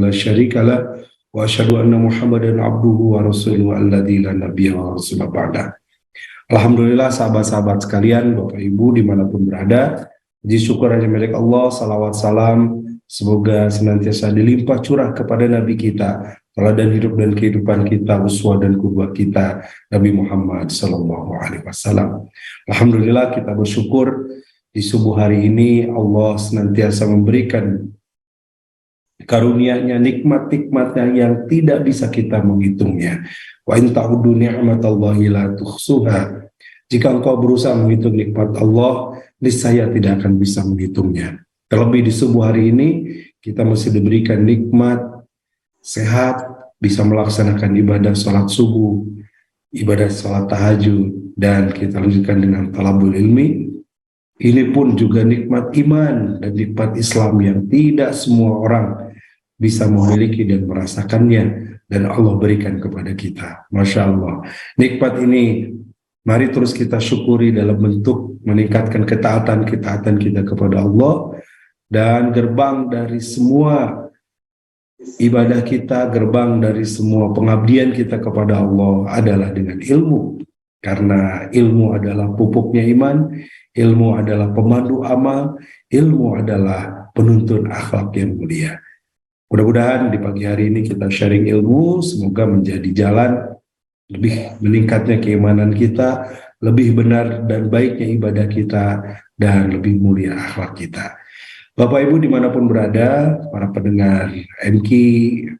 la syarika lah wa asyhadu anna Muhammadan abduhu wa rasuluhu alladzi la nabiyya wa rasula ba'da. Alhamdulillah sahabat-sahabat sekalian, Bapak Ibu dimanapun berada, puji syukur hanya milik Allah, salawat salam semoga senantiasa dilimpah curah kepada Nabi kita, teladan hidup dan kehidupan kita, uswah dan qudwah kita, Nabi Muhammad sallallahu alaihi wasallam. Alhamdulillah kita bersyukur di subuh hari ini Allah senantiasa memberikan karunia-Nya, nikmat-nikmatnya yang tidak bisa kita menghitungnya. Wa in ta'uddu ni'matallahi la tuhsuha. Jika engkau berusaha menghitung nikmat Allah, niscaya tidak akan bisa menghitungnya. Terlebih di subuh hari ini kita masih diberikan nikmat sehat, bisa melaksanakan ibadah sholat subuh, ibadah sholat tahajud, dan kita lanjutkan dengan talabul ilmi. Ini pun juga nikmat iman dan nikmat Islam yang tidak semua orang bisa memiliki dan merasakannya, dan Allah berikan kepada kita. Masya Allah. Nikmat ini mari terus kita syukuri dalam bentuk meningkatkan ketaatan kita kepada Allah, dan gerbang dari semua ibadah kita, gerbang dari semua pengabdian kita kepada Allah adalah dengan ilmu. Karena ilmu adalah pupuknya iman, ilmu adalah pemandu amal, ilmu adalah penuntun akhlak yang mulia. Mudah-mudahan di pagi hari ini kita sharing ilmu, semoga menjadi jalan lebih meningkatnya keimanan kita, lebih benar dan baiknya ibadah kita, dan lebih mulia akhlak kita. Bapak Ibu dimanapun berada, para pendengar MQ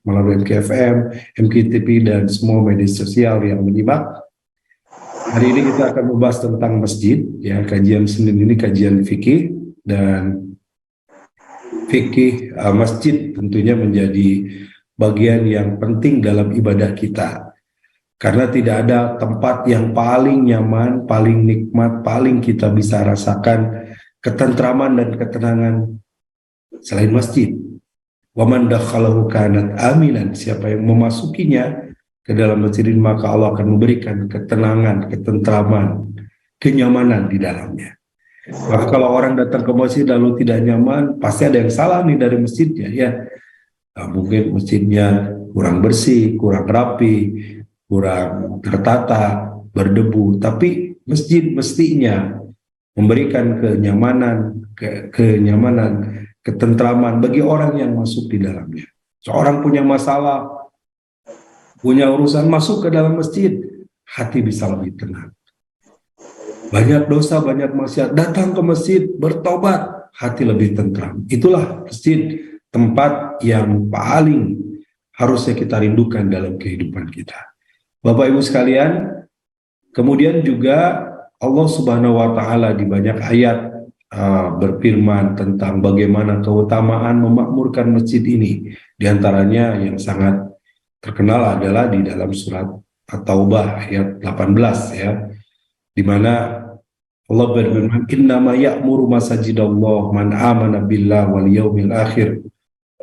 melalui MQ FM, MQ TV, dan semua media sosial yang menyimak, hari ini kita akan membahas tentang masjid. Ya, kajian Senin ini kajian fikih, dan fikih masjid tentunya menjadi bagian yang penting dalam ibadah kita. Karena tidak ada tempat yang paling nyaman, paling nikmat, paling kita bisa rasakan ketentraman dan ketenangan selain masjid. Wa man dakhalahu kanat aminan. Siapa yang memasukinya ke dalam masjid ini, maka Allah akan memberikan ketenangan, ketentraman, kenyamanan di dalamnya. Maka kalau orang datang ke masjid lalu tidak nyaman, pasti ada yang salah nih dari masjidnya, ya. Nah, mungkin masjidnya kurang bersih, kurang rapi, kurang tertata, berdebu. Tapi masjid mestinya memberikan kenyamanan, ketentraman bagi orang yang masuk di dalamnya. Seorang punya masalah, punya urusan, masuk ke dalam masjid, hati bisa lebih tenang. Banyak dosa, banyak maksiat, datang ke masjid, bertobat, hati lebih tentram. Itulah masjid, tempat yang paling harusnya kita rindukan dalam kehidupan kita. Bapak Ibu sekalian, kemudian juga Allah Subhanahu wa Ta'ala di banyak ayat berfirman tentang bagaimana keutamaan memakmurkan masjid ini. Di antaranya yang sangat terkenal adalah di dalam surat At-Taubah ayat 18, ya, di mana Allah berfirman, innama ya'muru masajidallah man amana billah wal yawmil akhir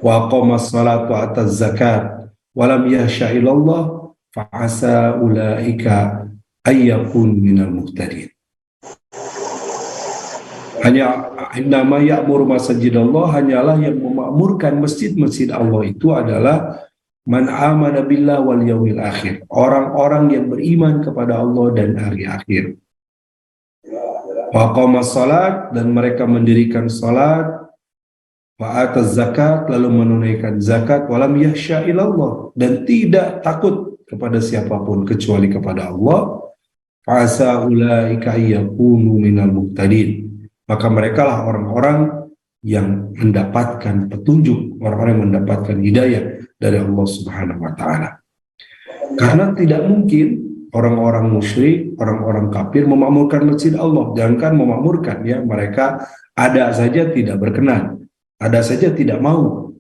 wa aqama sholata wa ataz zakat wa lam yakhsha illallah fa asa ulaika ayyakun minal muhtadin. Hanya innama ya'muru masajidallah, hanyalah yang memakmurkan masjid-masjid Allah itu adalah man amana billah wal yawmil akhir, orang-orang yang beriman kepada Allah dan hari akhir. Wa aqamas salat, dan mereka mendirikan salat, wa ataz zakat, lalu menunaikan zakat, wa lam yakhsha ilallah, dan tidak takut kepada siapapun kecuali kepada Allah. Fa asa ulaika yakunu minal muhtadin. Maka mereka lah orang-orang yang mendapatkan petunjuk, orang-orang yang mendapatkan hidayah dari Allah Subhanahu wa Ta'ala. Karena tidak mungkin orang-orang musyrik, orang-orang kafir memakmurkan masjid Allah. Jangankan memakmurkan, ya, mereka ada saja tidak berkenan, ada saja tidak mau.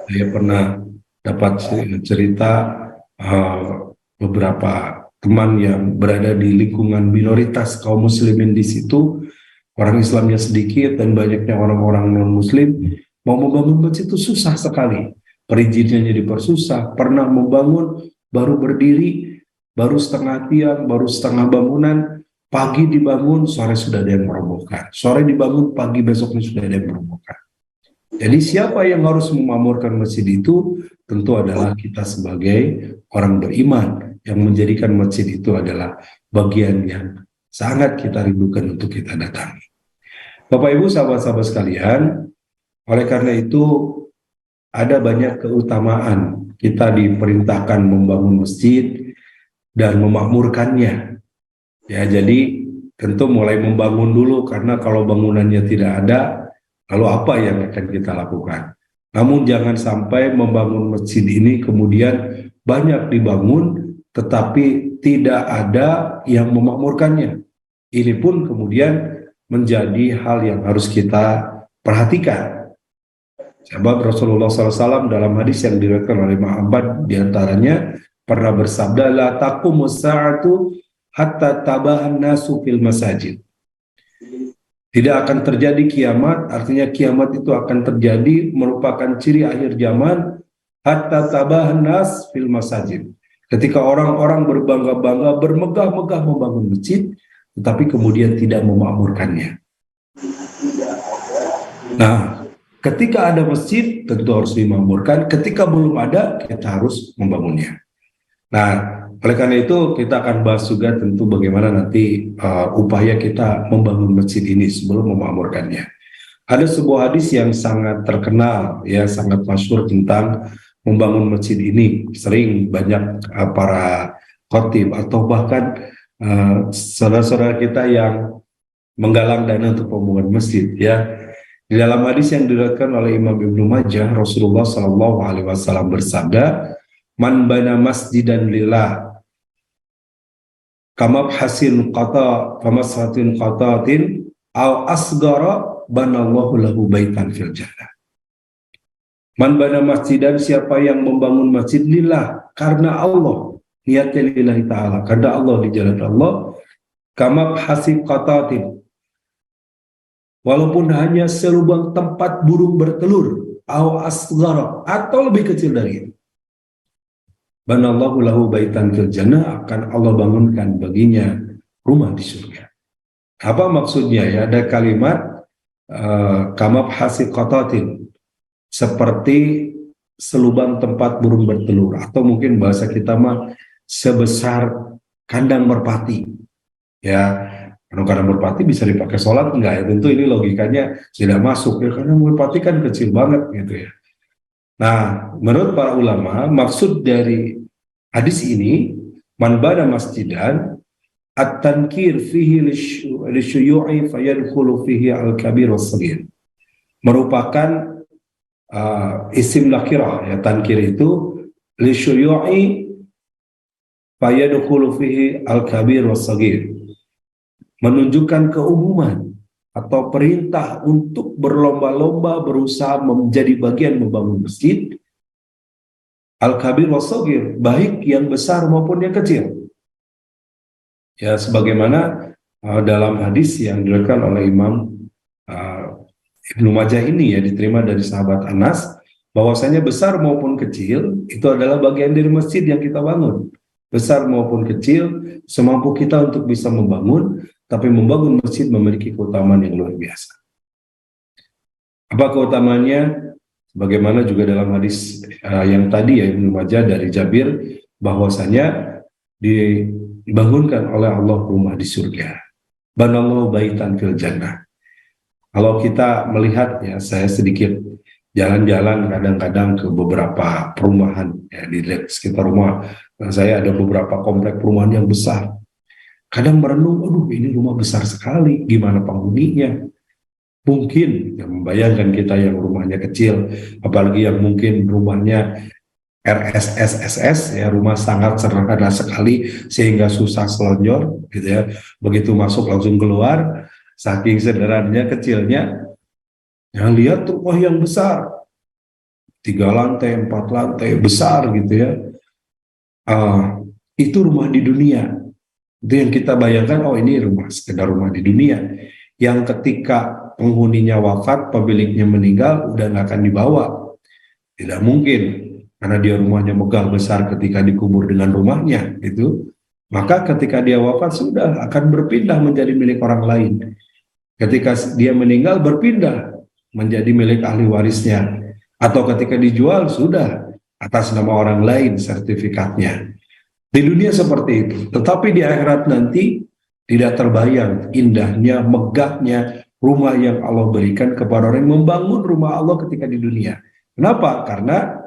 Saya pernah dapat cerita beberapa teman yang berada di lingkungan minoritas kaum muslimin di situ. Orang Islamnya sedikit dan banyaknya orang-orang non-muslim. Mau membangun masjid itu susah sekali. Perizinannya dipersusah. Pernah membangun, baru berdiri, baru setengah tiang, baru setengah bangunan. Pagi dibangun, sore sudah ada yang merobohkan. Sore dibangun, pagi besoknya sudah ada yang merobohkan. Jadi siapa yang harus memakmurkan masjid itu? Tentu adalah kita sebagai orang beriman yang menjadikan masjid itu adalah bagian yang sangat kita rindukan untuk kita datangi. Bapak Ibu sahabat-sahabat sekalian, oleh karena itu ada banyak keutamaan kita diperintahkan membangun masjid dan memakmurkannya. Ya, jadi tentu mulai membangun dulu, karena kalau bangunannya tidak ada, lalu apa yang akan kita lakukan? Namun jangan sampai membangun masjid ini kemudian banyak dibangun tetapi tidak ada yang memakmurkannya. Ini pun kemudian menjadi hal yang harus kita perhatikan. Sebab Rasulullah SAW dalam hadis yang diriwayatkan oleh Imam Ahmad diantaranya pernah bersabda, la taqumus sa'atu hatta tabahan nasu fil masajid. Tidak akan terjadi kiamat, artinya kiamat itu akan terjadi, merupakan ciri akhir zaman, hatta tabahan nas fil masajid. Ketika orang-orang berbangga-bangga, bermegah-megah membangun masjid, tetapi kemudian tidak memakmurkannya. Nah, ketika ada masjid, tentu harus dimakmurkan. Ketika belum ada, kita harus membangunnya. Nah, oleh karena itu kita akan bahas juga tentu bagaimana nanti upaya kita membangun masjid ini sebelum memakmurkannya. Ada sebuah hadis yang sangat terkenal, ya sangat masyhur tentang membangun masjid ini. Sering banyak para khotib atau bahkan saudara-saudara kita yang menggalang dana untuk pembangunan masjid. Ya, di dalam hadis yang diriwayatkan oleh Imam Ibnu Majah, Rasulullah SAW bersabda, man bana masjidan lillah kamab hasin qata famashatin qatatin aw asgara banallahu lahu baitan fil jannah. Man bana masjidan, siapa yang membangun masjid lillah, karena Allah, niatnya lillahi ta'ala, karena Allah, di jalan Allah, kamab hasin qatatin, walaupun hanya selubang tempat burung bertelur, aw asgara, atau lebih kecil dari itu, banallahu lahu baitan fil jannah, akan Allah bangunkan baginya rumah di surga. Apa maksudnya ya? Ada kalimat kamab hasiqatatin, seperti selubang tempat burung bertelur, atau mungkin bahasa kita mah sebesar kandang merpati. Ya, kandang merpati bisa dipakai sholat enggak ya? Tentu ini logikanya tidak masuk ya, karena merpati kan kecil banget gitu ya. Nah, menurut para ulama, maksud dari hadis ini, man bana masjidan at-tankir fihi lisyuyu'i fayadkhulu fihi al-kabir was-saghir. Merupakan isim nakirah, ya, tankir itu lisyuyu'i fayadkhulu fihi al-kabir was-saghir. Menunjukkan keumuman atau perintah untuk berlomba-lomba berusaha menjadi bagian membangun masjid, al-kabir was-saghir, baik yang besar maupun yang kecil. Ya, sebagaimana dalam hadis yang diriwayatkan oleh Imam Ibnu Majah ini, ya, diterima dari sahabat Anas, bahwasanya besar maupun kecil itu adalah bagian dari masjid yang kita bangun. Besar maupun kecil, semampu kita untuk bisa membangun, tapi membangun masjid memiliki keutamaan yang luar biasa. Apa keutamaannya? Bagaimana juga dalam hadis yang tadi, ya, Ibnu Majah dari Jabir, bahwasanya dibangunkan oleh Allah rumah di surga. Banallahu baitan fil jannah. Kalau kita melihat, ya, saya sedikit jalan-jalan kadang-kadang ke beberapa perumahan, ya, di sekitar rumah saya ada beberapa komplek perumahan yang besar. Kadang merenung, aduh ini rumah besar sekali, gimana penghuninya? Mungkin yang membayangkan kita yang rumahnya kecil, apalagi yang mungkin rumahnya RSSSS, ya, rumah sangat sederhana sekali sehingga susah selonjor gitu ya. Begitu masuk langsung keluar, saking sederhananya, kecilnya. Yang lihat rumah yang besar, 3 lantai, 4 lantai, besar gitu ya. Itu rumah di dunia. Itu yang kita bayangkan, oh ini rumah, sekedar rumah di dunia. Yang ketika penghuninya wafat, pemiliknya meninggal, udah nggak akan dibawa. Tidak mungkin, karena dia rumahnya megah besar ketika dikubur dengan rumahnya, gitu. Maka ketika dia wafat, sudah akan berpindah menjadi milik orang lain. Ketika dia meninggal, berpindah menjadi milik ahli warisnya, atau ketika dijual sudah atas nama orang lain sertifikatnya. Di dunia seperti itu, tetapi di akhirat nanti tidak terbayang indahnya, megahnya rumah yang Allah berikan kepada orang yang membangun rumah Allah ketika di dunia. Kenapa? Karena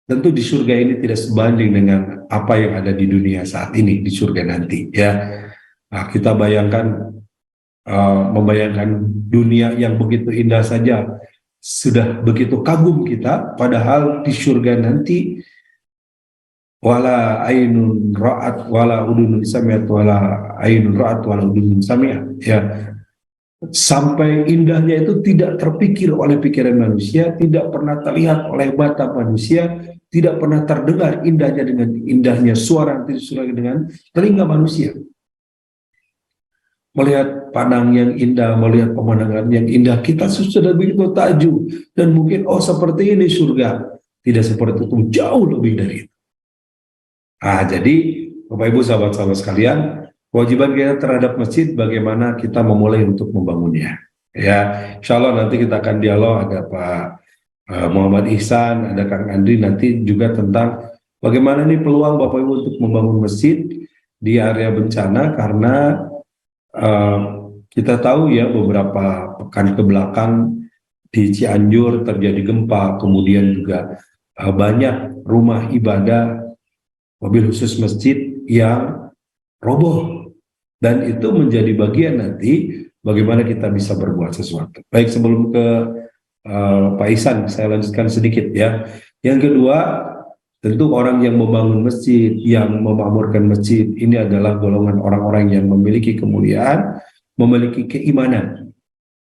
tentu di surga ini tidak sebanding dengan apa yang ada di dunia saat ini, di surga nanti ya. Nah, kita bayangkan, membayangkan dunia yang begitu indah saja sudah begitu kagum kita, padahal di surga nanti wala ainun ra'at wala udunun sami'at wala ainun ra'at wala udunun sami'at ya. Sampai indahnya itu tidak terpikir oleh pikiran manusia, tidak pernah terlihat oleh mata manusia, tidak pernah terdengar indahnya dengan indahnya suara dengan telinga manusia. Melihat pandang yang indah, melihat pemandangan yang indah, kita sudah begitu takjub dan mungkin seperti ini surga. Tidak seperti itu, jauh lebih dari itu. Jadi Bapak Ibu sahabat-sahabat sekalian, kewajiban kita terhadap masjid bagaimana kita memulai untuk membangunnya. Ya, insya Allah nanti kita akan dialog, ada Pak Muhammad Ihsan, ada Kang Andri nanti juga tentang bagaimana nih peluang Bapak Ibu untuk membangun masjid di area bencana, karena kita tahu ya beberapa pekan ke belakang di Cianjur terjadi gempa, kemudian juga banyak rumah ibadah, mobil khusus masjid yang roboh, dan itu menjadi bagian nanti bagaimana kita bisa berbuat sesuatu. Baik, sebelum ke Pak Ihsan, saya lanjutkan sedikit ya. Yang kedua, tentu orang yang membangun masjid, yang memakmurkan masjid, ini adalah golongan orang-orang yang memiliki kemuliaan, memiliki keimanan.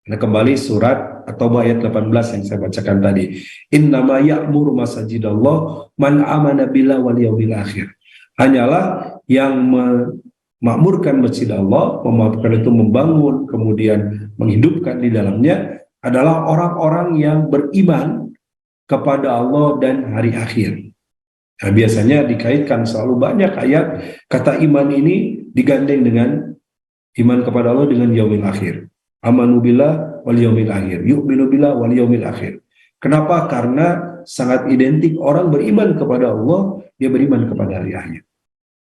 Nah, kembali surat At-Taubah ayat 18 yang saya bacakan tadi. Innama ya'muru masajidallah man amana billah wal yaumil akhir. Hanyalah yang memakmurkan masjid Allah, memakmurkan itu membangun, kemudian menghidupkan di dalamnya, adalah orang-orang yang beriman kepada Allah dan hari akhir. Nah, biasanya dikaitkan selalu banyak ayat kata iman ini digandeng dengan iman kepada Allah dengan yaumil akhir. Amanu billah wal yaumil akhir, yu'minu billah wal yaumil akhir. Kenapa? Karena sangat identik, orang beriman kepada Allah, dia beriman kepada hari akhir.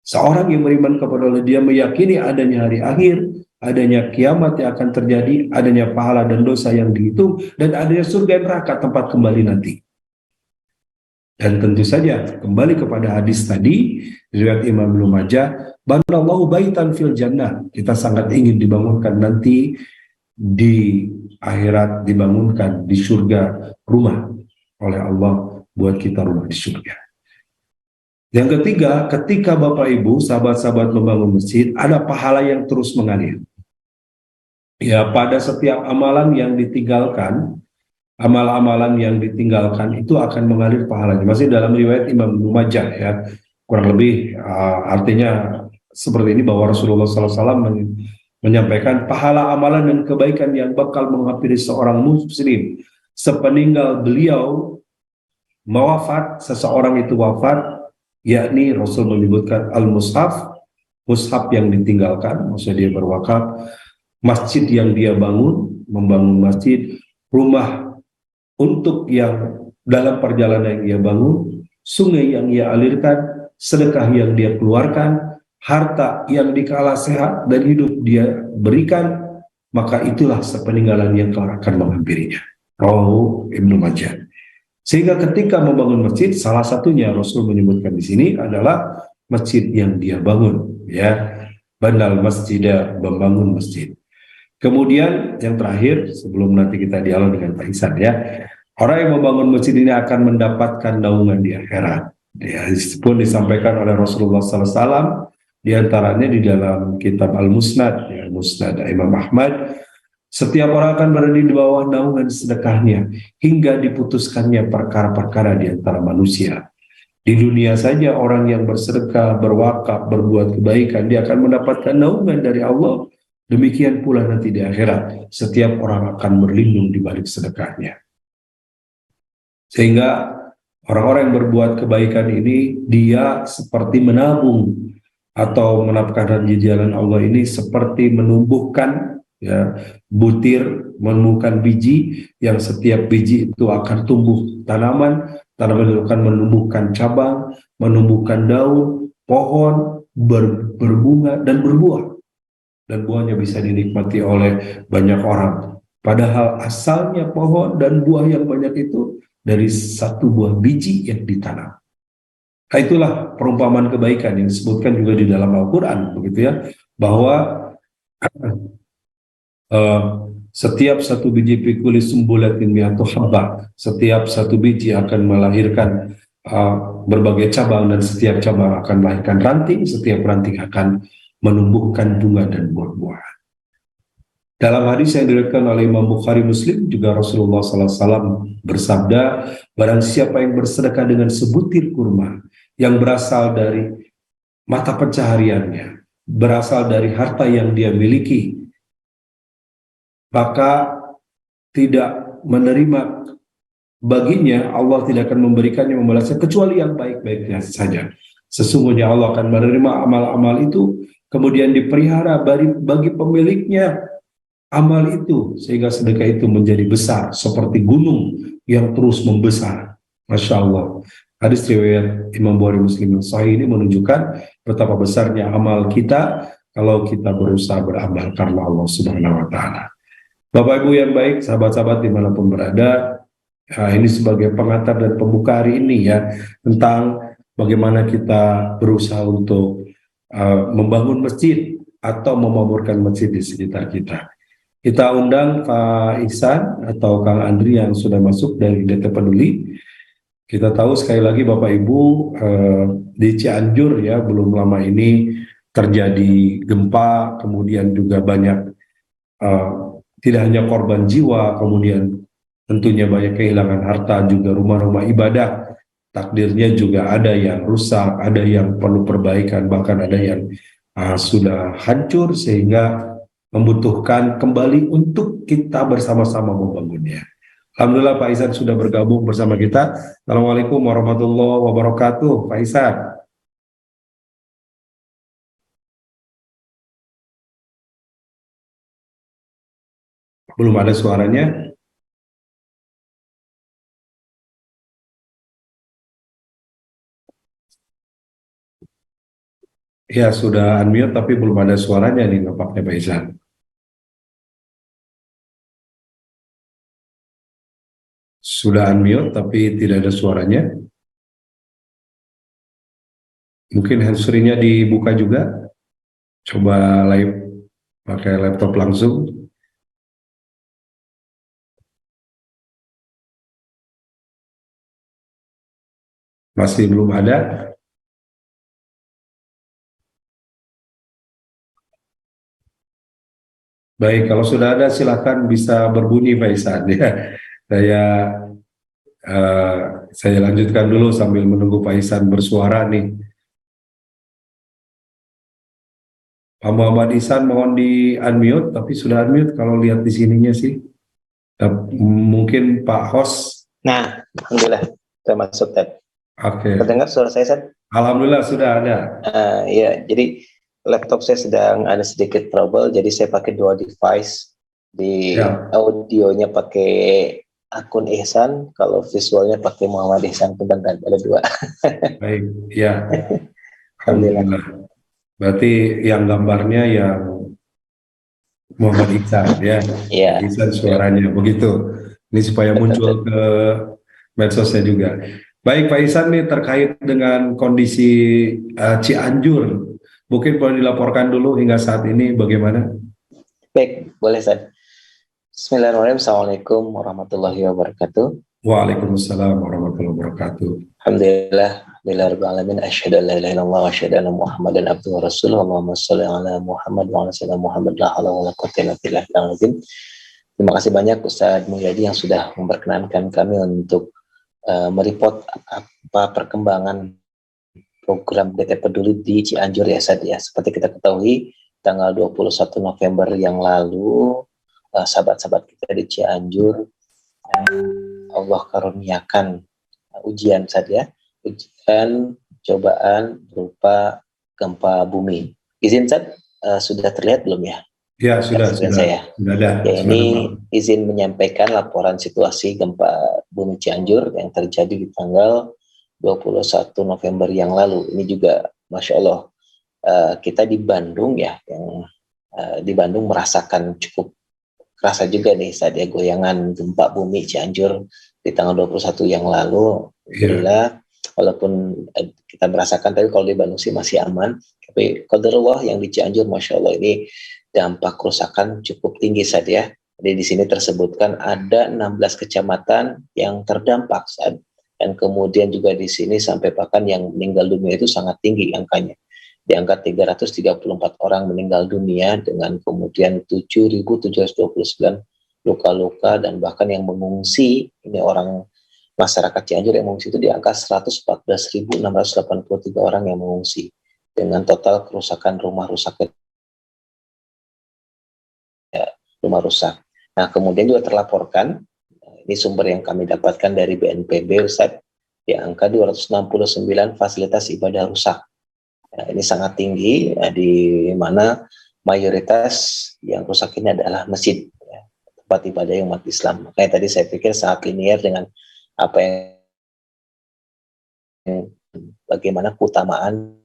Seorang yang beriman kepada Allah, dia meyakini adanya hari akhir, adanya kiamat yang akan terjadi, adanya pahala dan dosa yang dihitung, dan adanya surga dan neraka tempat kembali nanti. Dan tentu saja kembali kepada hadis tadi riwayat Imam Ibnu Majah, banallahu baitan fil jannah, kita sangat ingin dibangunkan nanti di akhirat, dibangunkan di surga rumah oleh Allah buat kita, rumah di surga. Yang ketiga, ketika Bapak Ibu sahabat-sahabat membangun masjid, ada pahala yang terus mengalir. Ya, pada setiap amalan yang ditinggalkan, amal-amalan yang ditinggalkan itu akan mengalir pahalanya. Masih dalam riwayat Imam Ibnu Majah ya, kurang lebih artinya seperti ini, bahwa Rasulullah SAW menyampaikan pahala amalan dan kebaikan yang bakal menghampiri seorang muslim sepeninggal beliau mewafat, seseorang itu wafat, yakni Rasul menyebutkan al-mushaf, mushaf yang ditinggalkan, maksudnya dia berwakaf, masjid yang dia bangun, membangun masjid, rumah untuk yang dalam perjalanan yang ia bangun, sungai yang ia alirkan, sedekah yang dia keluarkan, harta yang dikala sehat dan hidup dia berikan, maka itulah sepeninggalan yang akan menghampirinya. Rawahu Ibnu Majah. Sehingga ketika membangun masjid, salah satunya Rasul menyebutkan di sini adalah masjid yang dia bangun, ya. Banal masjidah, membangun masjid. Kemudian yang terakhir, sebelum nanti kita dialog dengan Pak Ihsan ya, orang yang membangun masjid ini akan mendapatkan naungan di akhirat. Ya, pun disampaikan oleh Rasulullah SAW, diantaranya di dalam kitab Al-Musnad, ya, Musnad Imam Ahmad, setiap orang akan berada di bawah naungan sedekahnya hingga diputuskannya perkara-perkara di antara manusia. Di dunia saja orang yang bersedekah, berwakaf, berbuat kebaikan, dia akan mendapatkan naungan dari Allah. Demikian pula nanti di akhirat, setiap orang akan berlindung di balik sedekahnya. Sehingga orang-orang yang berbuat kebaikan ini, dia seperti menabung atau menafkahkan di jalan Allah ini, seperti menumbuhkan ya, butir menumbuhkan biji, yang setiap biji itu akan tumbuh tanaman, tanaman itu akan menumbuhkan cabang, menumbuhkan daun, pohon, berbunga dan berbuah, dan buahnya bisa dinikmati oleh banyak orang. Padahal asalnya pohon dan buah yang banyak itu dari satu buah biji yang ditanam. Nah, itulah perumpamaan kebaikan yang disebutkan juga di dalam Al-Quran, begitu ya, bahwa eh, setiap satu biji pikuli sumbulatin mi'atu habba, setiap satu biji akan melahirkan berbagai cabang, dan setiap cabang akan melahirkan ranting, setiap ranting akan menumbuhkan bunga dan buah-buahan. Dalam hadis yang diriwayatkan oleh Imam Bukhari Muslim juga Rasulullah SAW bersabda, barang siapa yang bersedekah dengan sebutir kurma yang berasal dari mata pencahariannya, berasal dari harta yang dia miliki, maka tidak menerima baginya, Allah tidak akan memberikannya, membalasnya kecuali yang baik-baiknya saja. Sesungguhnya Allah akan menerima amal-amal itu, kemudian dipelihara bagi pemiliknya amal itu, sehingga sedekah itu menjadi besar seperti gunung yang terus membesar. Masya Allah. Hadis riwayat Imam Bukhari Muslim yang sahih ini menunjukkan betapa besarnya amal kita kalau kita berusaha beramal karena Allah Subhanahu wa Ta'ala. Bapak Ibu yang baik, sahabat-sahabat dimanapun berada, ini sebagai pengantar dan pembuka hari ini ya, tentang bagaimana kita berusaha untuk membangun masjid atau memamurkan masjid di sekitar kita. Kita undang Pak Ihsan atau Kang Andri yang sudah masuk dari DT Peduli. Kita tahu sekali lagi Bapak Ibu, di Cianjur ya, belum lama ini terjadi gempa, kemudian juga banyak tidak hanya korban jiwa, kemudian tentunya banyak kehilangan harta, juga rumah-rumah ibadah takdirnya juga ada yang rusak, ada yang perlu perbaikan, bahkan ada yang sudah hancur, sehingga membutuhkan kembali untuk kita bersama-sama membangunnya. Alhamdulillah Pak Ihsan sudah bergabung bersama kita. Assalamualaikum warahmatullahi wabarakatuh, Pak Ihsan. Belum ada suaranya. Ya, sudah unmute tapi belum ada suaranya nih nampaknya Pak Ihsan. Sudah unmute tapi tidak ada suaranya. Mungkin handsfree-nya dibuka juga. Coba live pakai laptop langsung. Masih belum ada. Baik, kalau sudah ada silakan bisa berbunyi Pak Ihsan ya. Saya uh, saya lanjutkan dulu sambil menunggu Pak Ihsan bersuara nih. Pak Muhammad Ihsan mohon di unmute, tapi sudah unmute kalau lihat di sininya sih. Mungkin Pak host. Nah, alhamdulillah sudah masuk tab. Oke. Terdengar suara saya, Seth? Alhamdulillah sudah ada. Ya, jadi laptop saya sedang ada sedikit trouble, jadi saya pakai dua device. Di audionya pakai akun Ihsan, kalau visualnya pakai Muhammad Ihsan, dan ada dua. Baik, ya. Alhamdulillah. Berarti yang gambarnya yang Muhammad Ihsan ya. Iya. Ihsan suaranya begitu. Ini supaya muncul ke medsosnya juga. Baik Pak Ihsan nih, terkait dengan kondisi Cianjur, mungkin boleh dilaporkan dulu hingga saat ini bagaimana? Baik, boleh Seth. Bismillahirrahmanirrahim. Assalamualaikum warahmatullahi wabarakatuh. Waalaikumsalam warahmatullahi wabarakatuh. Alhamdulillah, Alhamdulillahirrahmanirrahim. Asyhadu an la ilaha illallah wa asyhadu anna Muhammadan abduhu wa rasuluh. Allahumma shalli ala Muhammad wa ala sayyidina Muhammad la haula wala quwwata illa billah. Terima kasih banyak Ustaz Mulyadi yang sudah memperkenankan kami untuk mereport apa perkembangan program DT Peduli di Cianjur ya Ustaz ya. Seperti kita ketahui, tanggal 21 November yang lalu sahabat-sahabat kita di Cianjur Allah karuniakan ujian saja, ujian cobaan berupa gempa bumi. Izin Ustaz, sudah terlihat belum ya? Ya, sudah, Dengan sudah. saya. Sudah ada. Ya, Silakan, Pak. ini izin menyampaikan laporan situasi gempa bumi Cianjur yang terjadi di tanggal 21 November yang lalu. Ini juga, Masya Allah, kita di Bandung ya, yang di Bandung merasakan cukup kerasa juga nih saat ya goyangan gempa bumi Cianjur di tanggal 21 yang lalu. Iya. Alhamdulillah, walaupun kita merasakan, tapi kalau di Bandung sih masih aman. Tapi qadarullah yang di Cianjur, Masya Allah, ini dampak kerusakan cukup tinggi saat ya. Jadi di sini tersebutkan ada 16 kecamatan yang terdampak saat, dan kemudian juga di sini sampai bahkan yang meninggal dunia itu sangat tinggi angkanya. Di angka 334 orang meninggal dunia dengan kemudian 7.729 luka-luka, dan bahkan yang mengungsi, ini orang masyarakat Cianjur yang mengungsi itu di angka 114.683 orang yang mengungsi, dengan total kerusakan rumah rusak. Nah, kemudian juga terlaporkan, ini sumber yang kami dapatkan dari BNPB, Ustaz, di angka 269 fasilitas ibadah rusak. Nah, ini sangat tinggi, di mana mayoritas yang rusak ini adalah masjid, ya, tempat ibadah yang umat Islam. Makanya tadi saya pikir sangat linear dengan apa yang bagaimana keutamaan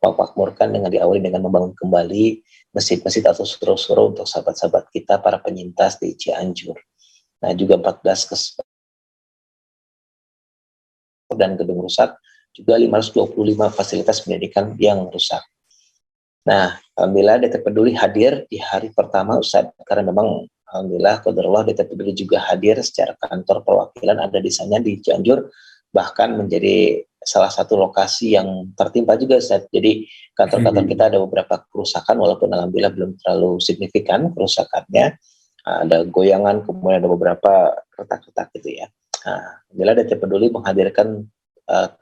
memakmurkan dengan diawali dengan membangun kembali masjid-masjid atau surau-surau untuk sahabat-sahabat kita para penyintas di Cianjur. Nah, juga 14 dan gedung rusak, juga 525 fasilitas pendidikan yang rusak. Nah, alhamdulillah DT Peduli hadir di hari pertama, Ustaz, karena memang alhamdulillah qadarullah DT Peduli juga hadir secara kantor perwakilan ada di sana di Cianjur, bahkan menjadi salah satu lokasi yang tertimpa juga, Ustaz. Jadi kantor-kantor kita ada beberapa kerusakan, walaupun alhamdulillah belum terlalu signifikan kerusakannya. Ada goyangan, kemudian ada beberapa retak-retak gitu ya. Nah, alhamdulillah DT Peduli menghadirkan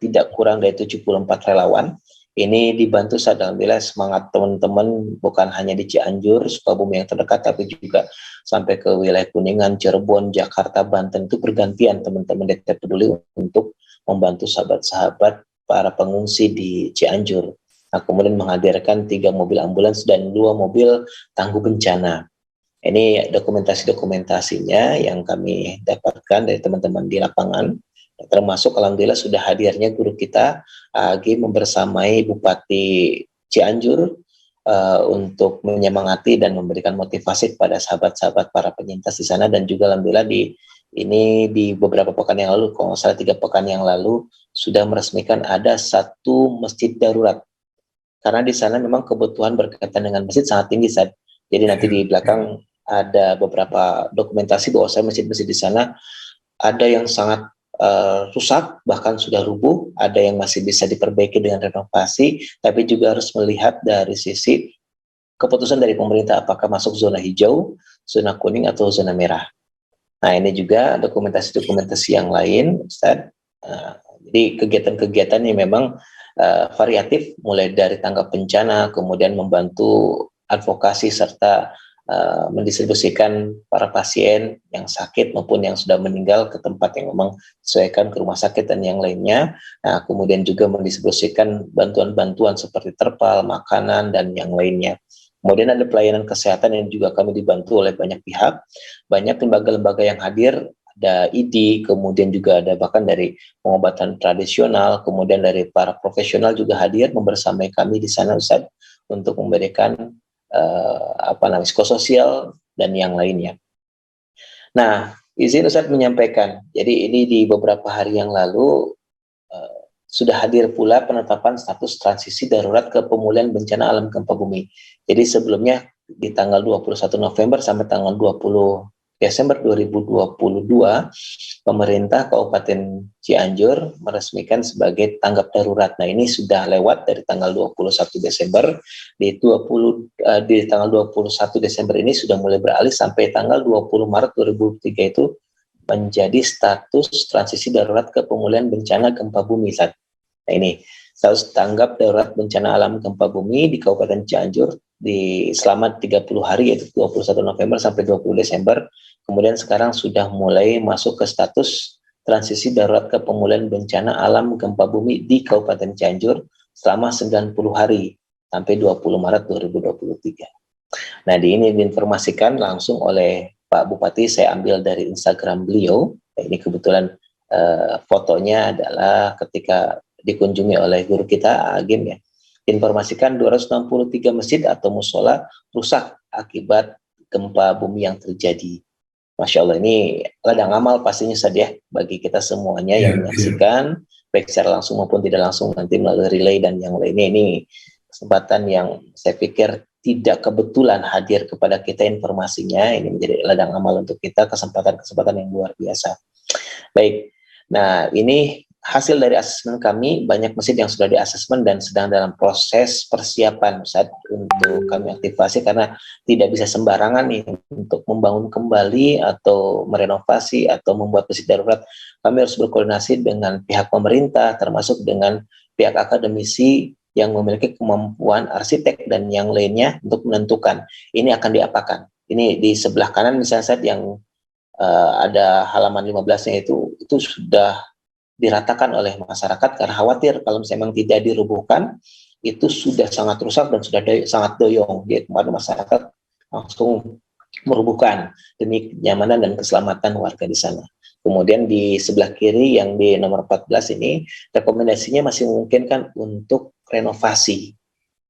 tidak kurang dari 74 relawan. Ini dibantu alhamdulillah semangat teman-teman, bukan hanya di Cianjur, Sukabumi yang terdekat, tapi juga sampai ke wilayah Kuningan, Cirebon, Jakarta, Banten, itu bergantian teman-teman DT Peduli untuk membantu sahabat-sahabat para pengungsi di Cianjur. Nah, kemudian menghadirkan 3 mobil ambulans dan 2 mobil tangguh bencana. Ini dokumentasi-dokumentasinya yang kami dapatkan dari teman-teman di lapangan. Termasuk alhamdulillah sudah hadirnya guru kita AG membersamai Bupati Cianjur untuk menyemangati dan memberikan motivasi kepada sahabat-sahabat para penyintas di sana, dan juga alhamdulillah di beberapa pekan yang lalu, kalau nggak salah 3 pekan yang lalu, sudah meresmikan ada 1 masjid darurat, karena di sana memang kebutuhan berkaitan dengan masjid sangat tinggi, Sad. Jadi nanti di belakang ada beberapa dokumentasi bahwa masjid-masjid di sana ada yang sangat rusak, bahkan sudah rubuh, ada yang masih bisa diperbaiki dengan renovasi, tapi juga harus melihat dari sisi keputusan dari pemerintah apakah masuk zona hijau, zona kuning, atau zona merah. Nah, ini juga dokumentasi-dokumentasi yang lain, Ustaz. Jadi kegiatan-kegiatan yang memang variatif, mulai dari tanggap bencana, kemudian membantu advokasi serta mendistribusikan para pasien yang sakit maupun yang sudah meninggal ke tempat yang memang disesuaikan ke rumah sakit dan yang lainnya. Nah, kemudian juga mendistribusikan bantuan-bantuan seperti terpal, makanan, dan yang lainnya. Kemudian ada pelayanan kesehatan yang juga kami dibantu oleh banyak pihak, banyak lembaga-lembaga yang hadir, ada ID, kemudian juga ada bahkan dari pengobatan tradisional, kemudian dari para profesional juga hadir membersamai kami di sana, Ustaz, untuk memberikan psikososial dan yang lainnya. Nah, izin Ustaz menyampaikan, jadi ini di beberapa hari yang lalu sudah hadir pula penetapan status transisi darurat ke pemulihan bencana alam gempa bumi. Jadi sebelumnya di tanggal 21 November sampai tanggal 20 Desember 2022, pemerintah Kabupaten Cianjur meresmikan sebagai tanggap darurat. Nah, ini sudah lewat dari tanggal 21 Desember. Di tanggal 21 Desember ini sudah mulai beralih sampai tanggal 20 Maret 2023 itu menjadi status transisi darurat ke pemulihan bencana gempa bumi. Nah, ini status tanggap darurat bencana alam gempa bumi di Kabupaten Cianjur selama 30 hari, yaitu 21 November sampai 20 Desember. Kemudian sekarang sudah mulai masuk ke status transisi darurat ke pemulihan bencana alam gempa bumi di Kabupaten Cianjur selama 90 hari. sampai 20 Maret 2023. Nah, ini diinformasikan langsung oleh Pak Bupati, saya ambil dari Instagram beliau. Ini kebetulan fotonya adalah ketika dikunjungi oleh guru kita, Agim ya. Informasikan 263 masjid atau musola rusak akibat gempa bumi yang terjadi. Masya Allah, ini ladang amal pastinya saja bagi kita semuanya yang menyaksikan, baik secara langsung maupun tidak langsung nanti melalui relay dan yang lainnya. Ini kesempatan yang saya pikir tidak kebetulan hadir kepada kita informasinya. Ini menjadi ladang amal untuk kita, kesempatan-kesempatan yang luar biasa. Baik, nah ini hasil dari asesmen kami, banyak masjid yang sudah diasesmen dan sedang dalam proses persiapan saat untuk kami aktifasi, karena tidak bisa sembarangan nih untuk membangun kembali atau merenovasi atau membuat masjid darurat. Kami harus berkoordinasi dengan pihak pemerintah, termasuk dengan pihak akademisi yang memiliki kemampuan arsitek dan yang lainnya untuk menentukan ini akan diapakan. Ini di sebelah kanan misalnya saat yang ada halaman 15-nya itu sudah diratakan oleh masyarakat karena khawatir kalau memang tidak dirubuhkan itu sudah sangat rusak dan sudah sangat doyong. Jadi kemarin masyarakat langsung merubuhkan demi kenyamanan dan keselamatan warga di sana. Kemudian di sebelah kiri yang di nomor 14 ini rekomendasinya masih memungkinkan untuk renovasi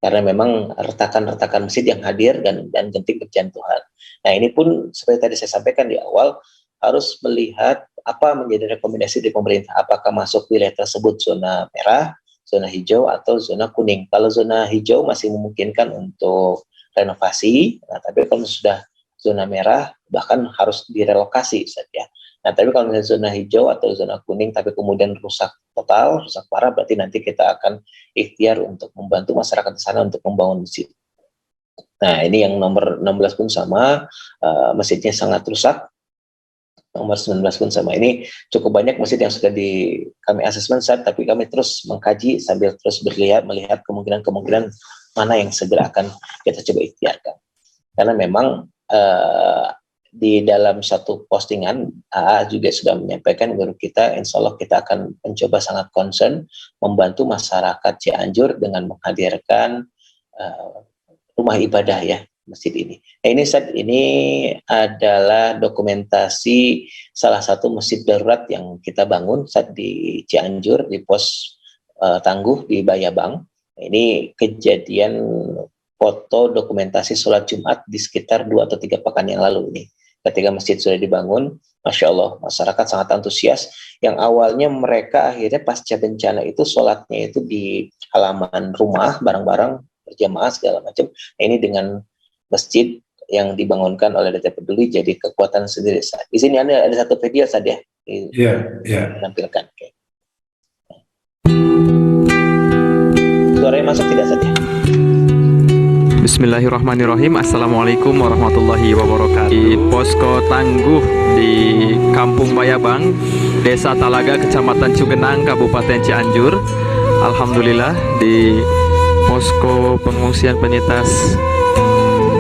karena memang retakan-retakan masjid yang hadir dan genting berjatuhan. Nah ini pun seperti tadi saya sampaikan di awal harus melihat apa menjadi rekomendasi dari pemerintah, apakah masuk wilayah tersebut zona merah, zona hijau, atau zona kuning. Kalau zona hijau masih memungkinkan untuk renovasi, nah, tapi kalau sudah zona merah bahkan harus direlokasi saja. Nah, tapi kalau misalnya zona hijau atau zona kuning tapi kemudian rusak total, rusak parah, berarti nanti kita akan ikhtiar untuk membantu masyarakat di sana untuk membangun masjid. Nah, ini yang nomor 16 pun sama, masjidnya sangat rusak. Nomor 19 pun sama. Ini cukup banyak masjid yang sudah kami asesmen saat, tapi kami terus mengkaji sambil terus melihat kemungkinan-kemungkinan mana yang segera akan kita coba ikhtiarkan. Karena memang di dalam satu postingan AA juga sudah menyampaikan guru kita, insya Allah kita akan mencoba sangat concern membantu masyarakat Cianjur dengan menghadirkan rumah ibadah ya masjid ini. Nah, ini adalah dokumentasi salah satu masjid darurat yang kita bangun saat di Cianjur di pos Tangguh di Bayabang. Ini kejadian foto dokumentasi sholat Jumat di sekitar 2 atau 3 pekan yang lalu ini. Ketika masjid sudah dibangun, Masya Allah, masyarakat sangat antusias. Yang awalnya mereka akhirnya pasca bencana itu sholatnya itu di halaman rumah, bareng-bareng, berjamaah segala macam. Nah, ini dengan masjid yang dibangunkan oleh DT Peduli jadi kekuatan sendiri. Di sini ada satu video saja. Menampilkan. Okay. Suaranya masuk tidak saja? Bismillahirrahmanirrahim. Assalamualaikum warahmatullahi wabarakatuh. Di Posko Tangguh di Kampung Bayabang, Desa Talaga, Kecamatan Cugenang, Kabupaten Cianjur. Alhamdulillah di Posko Pengungsian Penyintas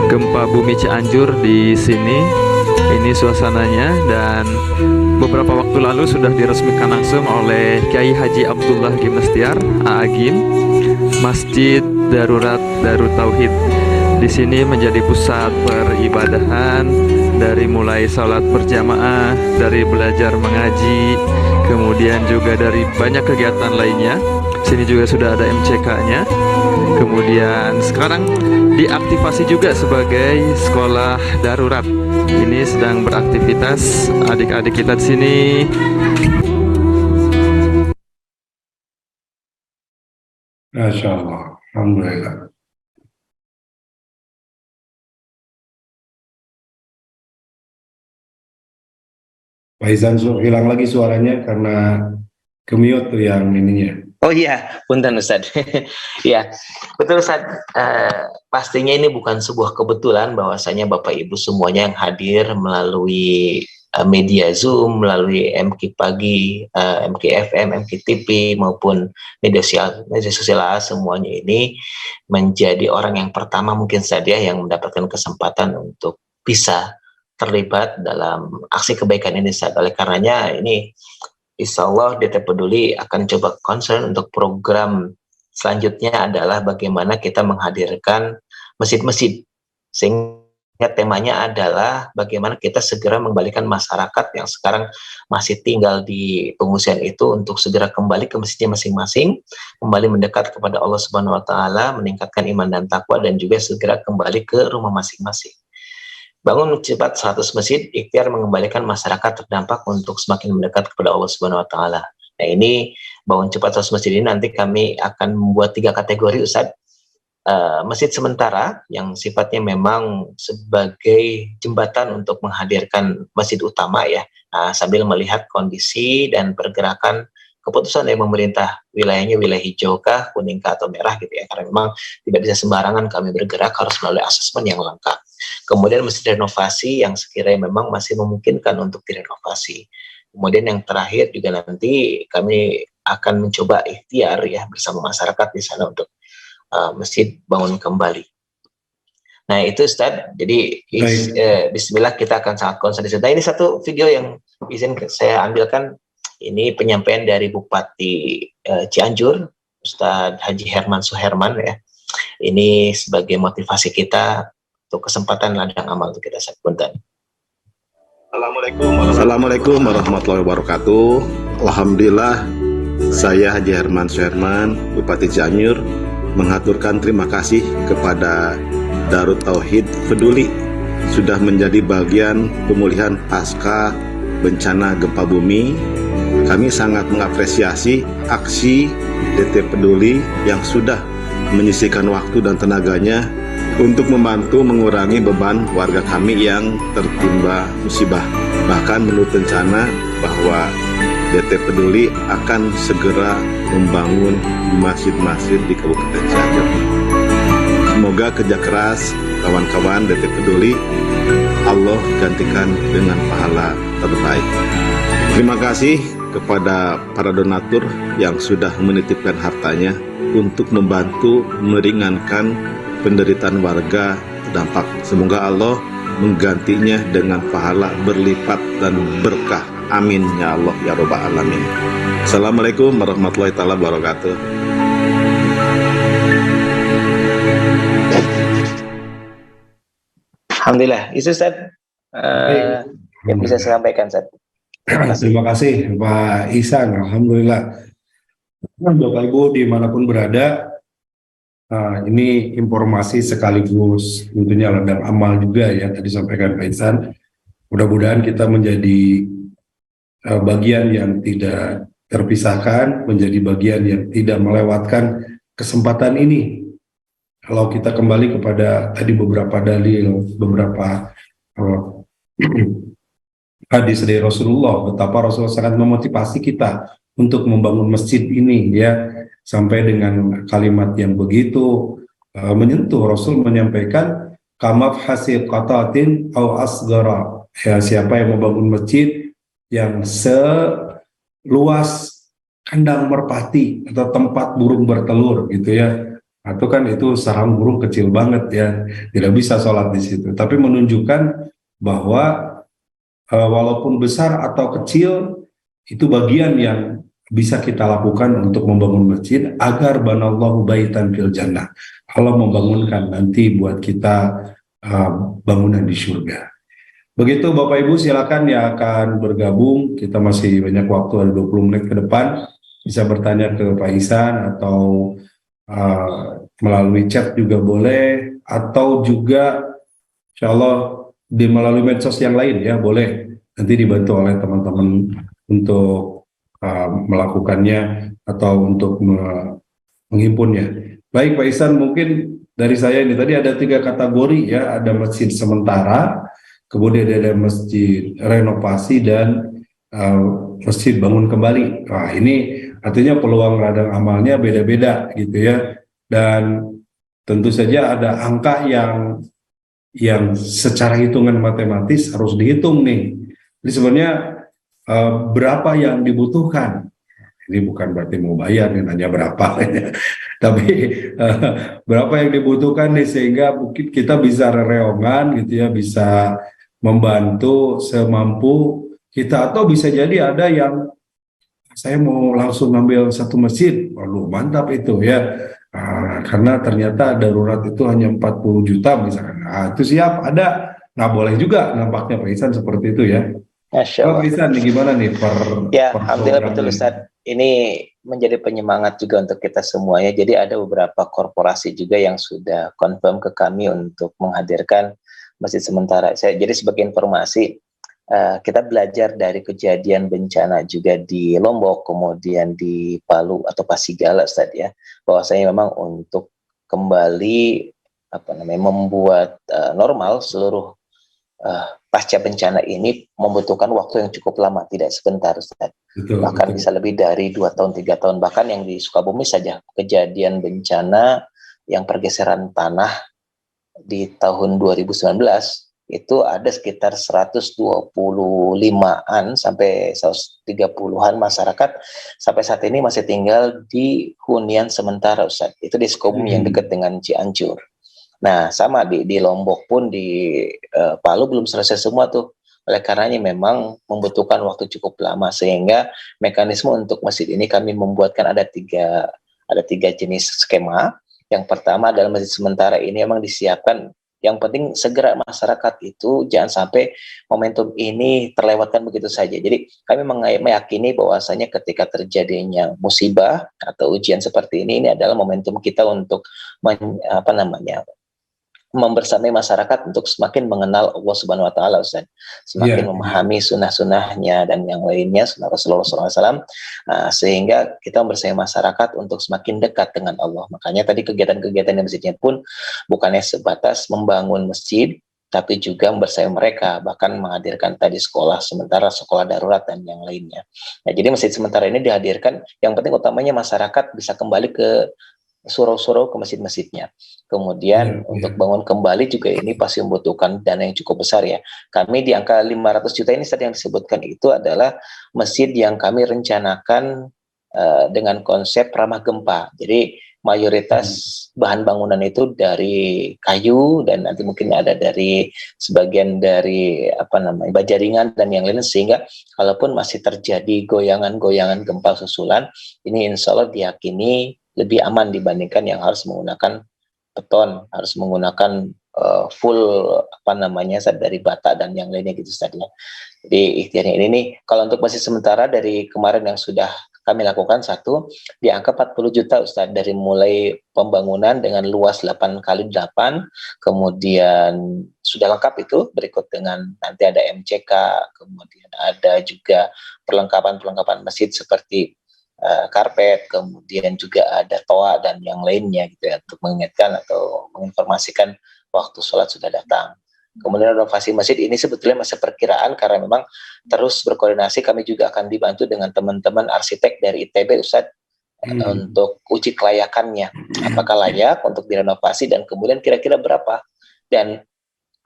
Gempa Bumi Cianjur di sini. Ini suasananya, dan beberapa waktu lalu sudah diresmikan langsung oleh Kiai Haji Abdullah Gimnastiar Agim, Masjid Darurat Darut Tauhid. Di sini menjadi pusat peribadahan, dari mulai sholat berjamaah, dari belajar mengaji, kemudian juga dari banyak kegiatan lainnya. Sini juga sudah ada MCK-nya. Kemudian sekarang diaktifasi juga sebagai sekolah darurat. Ini sedang beraktivitas adik-adik kita di sini. Masya Allah, alhamdulillah. Pak Izan hilang lagi suaranya karena ke-mute tuh yang ininya. Oh iya, punten Ustaz. Ya, betul Ustaz. Pastinya ini bukan sebuah kebetulan bahwasanya Bapak Ibu semuanya yang hadir melalui media Zoom, melalui MK Pagi, MK FM, MK TV maupun media sosial semuanya ini menjadi orang yang pertama mungkin saja yang mendapatkan kesempatan untuk bisa terlibat dalam aksi kebaikan ini. Oleh karenanya ini Insya Allah DT Peduli akan coba concern untuk program selanjutnya adalah bagaimana kita menghadirkan masjid-masjid, sehingga temanya adalah bagaimana kita segera mengembalikan masyarakat yang sekarang masih tinggal di pengungsian itu untuk segera kembali ke masjidnya masing-masing, kembali mendekat kepada Allah Subhanahu wa taala, meningkatkan iman dan takwa, dan juga segera kembali ke rumah masing-masing. Bangun cepat 100 masjid, ikhtiar mengembalikan masyarakat terdampak untuk semakin mendekat kepada Allah Subhanahu wa taala. Nah, ini bangun cepat 100 masjid ini nanti kami akan membuat 3 kategori, Ustadz. Masjid sementara yang sifatnya memang sebagai jembatan untuk menghadirkan masjid utama ya, sambil melihat kondisi dan pergerakan keputusan dari pemerintah, wilayahnya wilayah hijau kah, kuning kah, atau merah gitu ya, karena memang tidak bisa sembarangan kami bergerak, harus melalui asesmen yang lengkap. Kemudian masjid renovasi yang sekiranya memang masih memungkinkan untuk direnovasi. Kemudian yang terakhir juga nanti kami akan mencoba ikhtiar ya bersama masyarakat di sana untuk masjid bangun kembali. Nah itu Ustadz, jadi bismillah kita akan sangat konsen di sana. Nah, ini satu video yang izin saya ambilkan, ini penyampaian dari Bupati Cianjur, Ustadz Haji Herman Suherman ya. Ini sebagai motivasi kita untuk kesempatan ladang amal untuk kita sepunten. Assalamualaikum warahmatullahi wabarakatuh. Alhamdulillah, saya Haji Herman Suherman, Bupati Cianjur, mengaturkan terima kasih kepada Darut Tauhid Peduli sudah menjadi bagian pemulihan pasca bencana gempa bumi. Kami sangat mengapresiasi aksi DT Peduli yang sudah menyisihkan waktu dan tenaganya untuk membantu mengurangi beban warga kami yang tertimpa musibah. Bahkan menurut rencana bahwa DT Peduli akan segera membangun masjid-masjid di Kabupaten Cianjur. Semoga kerja keras kawan-kawan DT Peduli Allah gantikan dengan pahala terbaik. Terima kasih kepada para donatur yang sudah menitipkan hartanya untuk membantu meringankan penderitaan warga terdampak. Semoga Allah menggantinya dengan pahala berlipat dan berkah. Amin ya Allah ya Rabbal Alamin. Assalamualaikum warahmatullahi wabarakatuh. Alhamdulillah, itu Ustaz yang bisa saya sampaikan Ustaz. Terima kasih Pak Ihsan. Alhamdulillah. Bapak Ibu dimanapun berada, ini informasi sekaligus tentunya ladang amal juga ya tadi sampaikan Pak Ihsan. Mudah-mudahan kita menjadi bagian yang tidak terpisahkan, menjadi bagian yang tidak melewatkan kesempatan ini. Kalau kita kembali kepada tadi beberapa dalil, beberapa hadis dari Rasulullah, betapa Rasulullah sangat memotivasi kita untuk membangun masjid ini ya, sampai dengan kalimat yang begitu menyentuh. Rasul menyampaikan kamaf hasil qatatin au asgara, ya, siapa yang membangun masjid yang seluas kandang merpati atau tempat burung bertelur gitu ya, atau kan itu sarang burung kecil banget ya, tidak bisa sholat di situ, tapi menunjukkan bahwa walaupun besar atau kecil itu bagian yang bisa kita lakukan untuk membangun masjid agar banallahu baitan fil jannah, Allah membangunkan nanti buat kita bangunan di surga. Begitu Bapak Ibu, silakan yang akan bergabung, kita masih banyak waktu, ada 20 menit ke depan, bisa bertanya ke Pak Ihsan atau melalui chat juga boleh, atau juga insya Allah melalui medsos yang lain ya boleh, nanti dibantu oleh teman-teman untuk melakukannya atau untuk menghimpunnya. Baik Pak Ihsan, mungkin dari saya ini tadi ada 3 kategori ya, ada masjid sementara, kemudian ada masjid renovasi, dan masjid bangun kembali. Nah, ini artinya peluang ladang amalnya beda-beda gitu ya. Dan tentu saja ada angka yang secara hitungan matematis harus dihitung nih. Jadi sebenarnya berapa yang dibutuhkan. Ini bukan berarti mau bayar nih, nanya berapa. Tapi berapa yang dibutuhkan nih, sehingga mungkin kita bisa reongan gitu ya, bisa membantu semampu kita, atau bisa jadi ada yang saya mau langsung ngambil satu masjid. Waduh, mantap itu ya. Karena ternyata darurat itu hanya 40 juta misalkan. Itu siap, ada. Nah, boleh juga nampaknya Pak Ihsan seperti itu ya. Masya Pak Allah. Ihsan, nih gimana nih Ya, per alhamdulillah betul programnya? Ustadz. Ini menjadi penyemangat juga untuk kita semuanya. Jadi ada beberapa korporasi juga yang sudah confirm ke kami untuk menghadirkan masjid sementara. Jadi sebagai informasi, kita belajar dari kejadian bencana juga di Lombok, kemudian di Palu atau Pasigala, Ustadz ya. Bahwasanya memang untuk kembali membuat normal seluruh pasca bencana ini membutuhkan waktu yang cukup lama, tidak sebentar, Ustaz. Betul, Bahkan betul. bisa lebih dari 2 tahun, 3 tahun. Bahkan yang di Sukabumi saja, kejadian bencana yang pergeseran tanah di tahun 2019, itu ada sekitar 125-an sampai 130-an masyarakat sampai saat ini masih tinggal di hunian sementara, Ustaz. Itu di Sukabumi yang dekat dengan Cianjur. Nah, sama di Lombok pun, di Palu belum selesai semua tuh. Oleh karenanya memang membutuhkan waktu cukup lama, sehingga mekanisme untuk masjid ini kami membuatkan ada tiga jenis skema. Yang pertama adalah masjid sementara ini memang disiapkan. Yang penting segera masyarakat itu jangan sampai momentum ini terlewatkan begitu saja. Jadi kami meyakini bahwasanya ketika terjadinya musibah atau ujian seperti ini adalah momentum kita untuk membersamai masyarakat untuk semakin mengenal Allah Subhanahu Wa Taala, Ustaz. Semakin memahami sunnah-sunnahnya dan yang lainnya, sunnah Rasulullah SAW, sehingga kita membersamai masyarakat untuk semakin dekat dengan Allah. Makanya tadi kegiatan-kegiatan di masjidnya pun bukannya sebatas membangun masjid, tapi juga membersamai mereka, bahkan menghadirkan tadi sekolah sementara, sekolah darurat, dan yang lainnya. Nah, jadi masjid sementara ini dihadirkan, yang penting utamanya masyarakat bisa kembali ke surau-surau, ke masjid-masjidnya. Kemudian untuk bangun kembali juga ini pasti membutuhkan dana yang cukup besar ya. Kami di angka 500 juta ini tadi yang disebutkan itu adalah masjid yang kami rencanakan dengan konsep ramah gempa. Jadi mayoritas bahan bangunan itu dari kayu, dan nanti mungkin ada dari sebagian dari baja ringan dan yang lain, sehingga kalaupun masih terjadi goyangan-goyangan gempa susulan, ini insya Allah diyakini lebih aman dibandingkan yang harus menggunakan beton, harus menggunakan full dari bata dan yang lainnya gitu tadinya. Jadi ikhtiarnya ini nih, kalau untuk masjid sementara dari kemarin yang sudah kami lakukan di angka 40 juta Ustaz, dari mulai pembangunan dengan luas 8x8, kemudian sudah lengkap itu, berikut dengan nanti ada MCK, kemudian ada juga perlengkapan masjid seperti karpet, kemudian juga ada toa dan yang lainnya gitu ya, untuk mengingatkan atau menginformasikan waktu sholat sudah datang. Kemudian renovasi masjid ini sebetulnya masih perkiraan, karena memang terus berkoordinasi. Kami juga akan dibantu dengan teman-teman arsitek dari ITB Ustadz untuk uji kelayakannya, apakah layak untuk direnovasi dan kemudian kira-kira berapa. Dan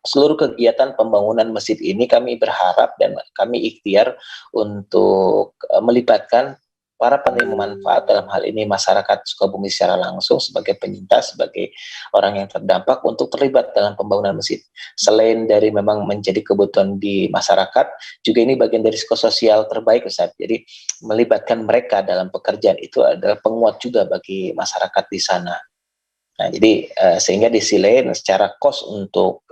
seluruh kegiatan pembangunan masjid ini kami berharap dan kami ikhtiar untuk melibatkan para penerima manfaat, dalam hal ini masyarakat Sukabumi secara langsung sebagai penyintas, sebagai orang yang terdampak, untuk terlibat dalam pembangunan masjid. Selain dari memang menjadi kebutuhan di masyarakat, juga ini bagian dari psikososial terbaik Ustaz. Jadi melibatkan mereka dalam pekerjaan itu adalah penguat juga bagi masyarakat di sana. Nah, jadi sehingga di sisi lain secara cost untuk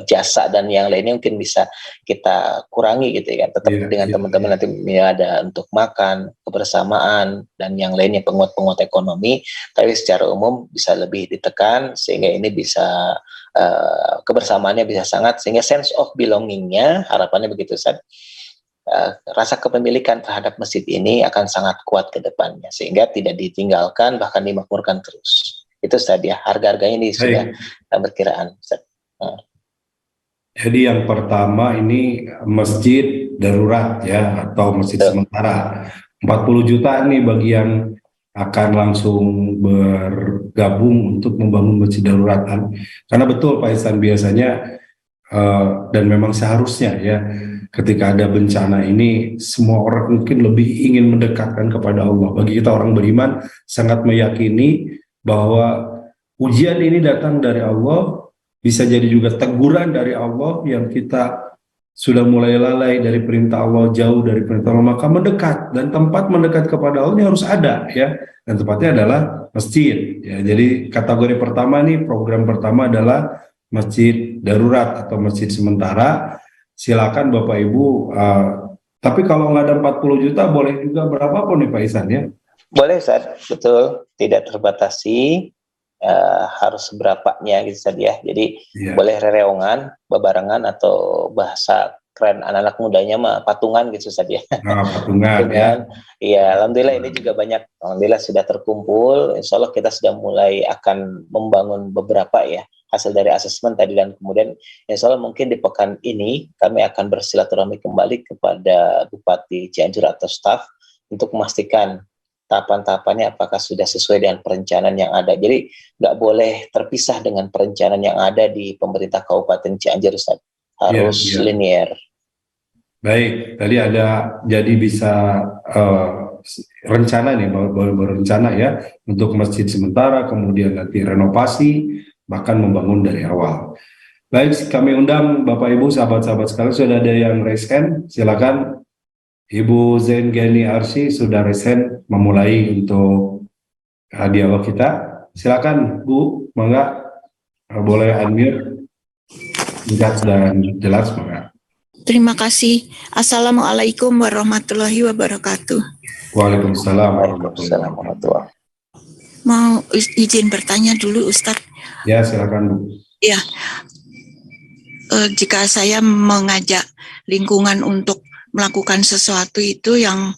jasa dan yang lainnya mungkin bisa kita kurangi gitu ya, tetap dengan teman-teman nanti ada untuk makan, kebersamaan dan yang lainnya, penguat-penguat ekonomi, tapi secara umum bisa lebih ditekan sehingga ini bisa kebersamaannya bisa sangat, sehingga sense of belongingnya, harapannya begitu Ustaz, rasa kepemilikan terhadap masjid ini akan sangat kuat ke depannya, sehingga tidak ditinggalkan, bahkan dimakmurkan terus. Itu Ustaz ya, harga-harganya ini sudah berkiraan Ustaz. Jadi yang pertama ini masjid darurat ya, atau masjid sementara 40 juta nih bagi yang akan langsung bergabung untuk membangun masjid darurat. Karena betul Pak Ihsan, biasanya dan memang seharusnya ya, ketika ada bencana ini semua orang mungkin lebih ingin mendekatkan kepada Allah. Bagi kita orang beriman sangat meyakini bahwa ujian ini datang dari Allah, bisa jadi juga teguran dari Allah yang kita sudah mulai lalai dari perintah Allah, jauh dari perintah Allah, maka mendekat, dan tempat mendekat kepada Allah ini harus ada ya, dan tempatnya adalah masjid ya. Jadi kategori pertama nih, program pertama adalah masjid darurat atau masjid sementara. Silakan Bapak Ibu, tapi kalau nggak ada 40 juta boleh juga berapapun nih Pak Ihsan ya. Boleh Ustaz, betul, tidak terbatasi, harus seberapanya gitu Ustaz ya. Jadi boleh rereongan, bebarengan, atau bahasa keren anak-anak mudanya mah patungan gitu Ustaz ya. Patungan ya. Iya, alhamdulillah ini juga banyak, alhamdulillah sudah terkumpul. Insya Allah kita sudah mulai akan membangun beberapa ya, hasil dari asesmen tadi, dan kemudian insya Allah mungkin di pekan ini kami akan bersilaturahmi kembali kepada Bupati Cianjur atau staf untuk memastikan tahapan-tahapannya apakah sudah sesuai dengan perencanaan yang ada. Jadi nggak boleh terpisah dengan perencanaan yang ada di pemerintah Kabupaten Cianjur, Ustaz. Harus linier. Baik, tadi ada, jadi bisa rencana nih, berencana ya untuk masjid sementara, kemudian nanti renovasi, bahkan membangun dari awal. Baik, kami undang Bapak Ibu, sahabat-sahabat sekalian, sudah ada yang raise hand, silakan. Ibu Zain Gani Arsy sudah resen memulai untuk dialog kita. Silakan Bu, mangga, boleh unmute, singkat dan jelas, mangga. Terima kasih. Assalamualaikum warahmatullahi wabarakatuh. Waalaikumsalam warahmatullahi wabarakatuh. Mau izin bertanya dulu Ustadz? Ya, silakan Bu. Ya, jika saya mengajak lingkungan untuk melakukan sesuatu itu yang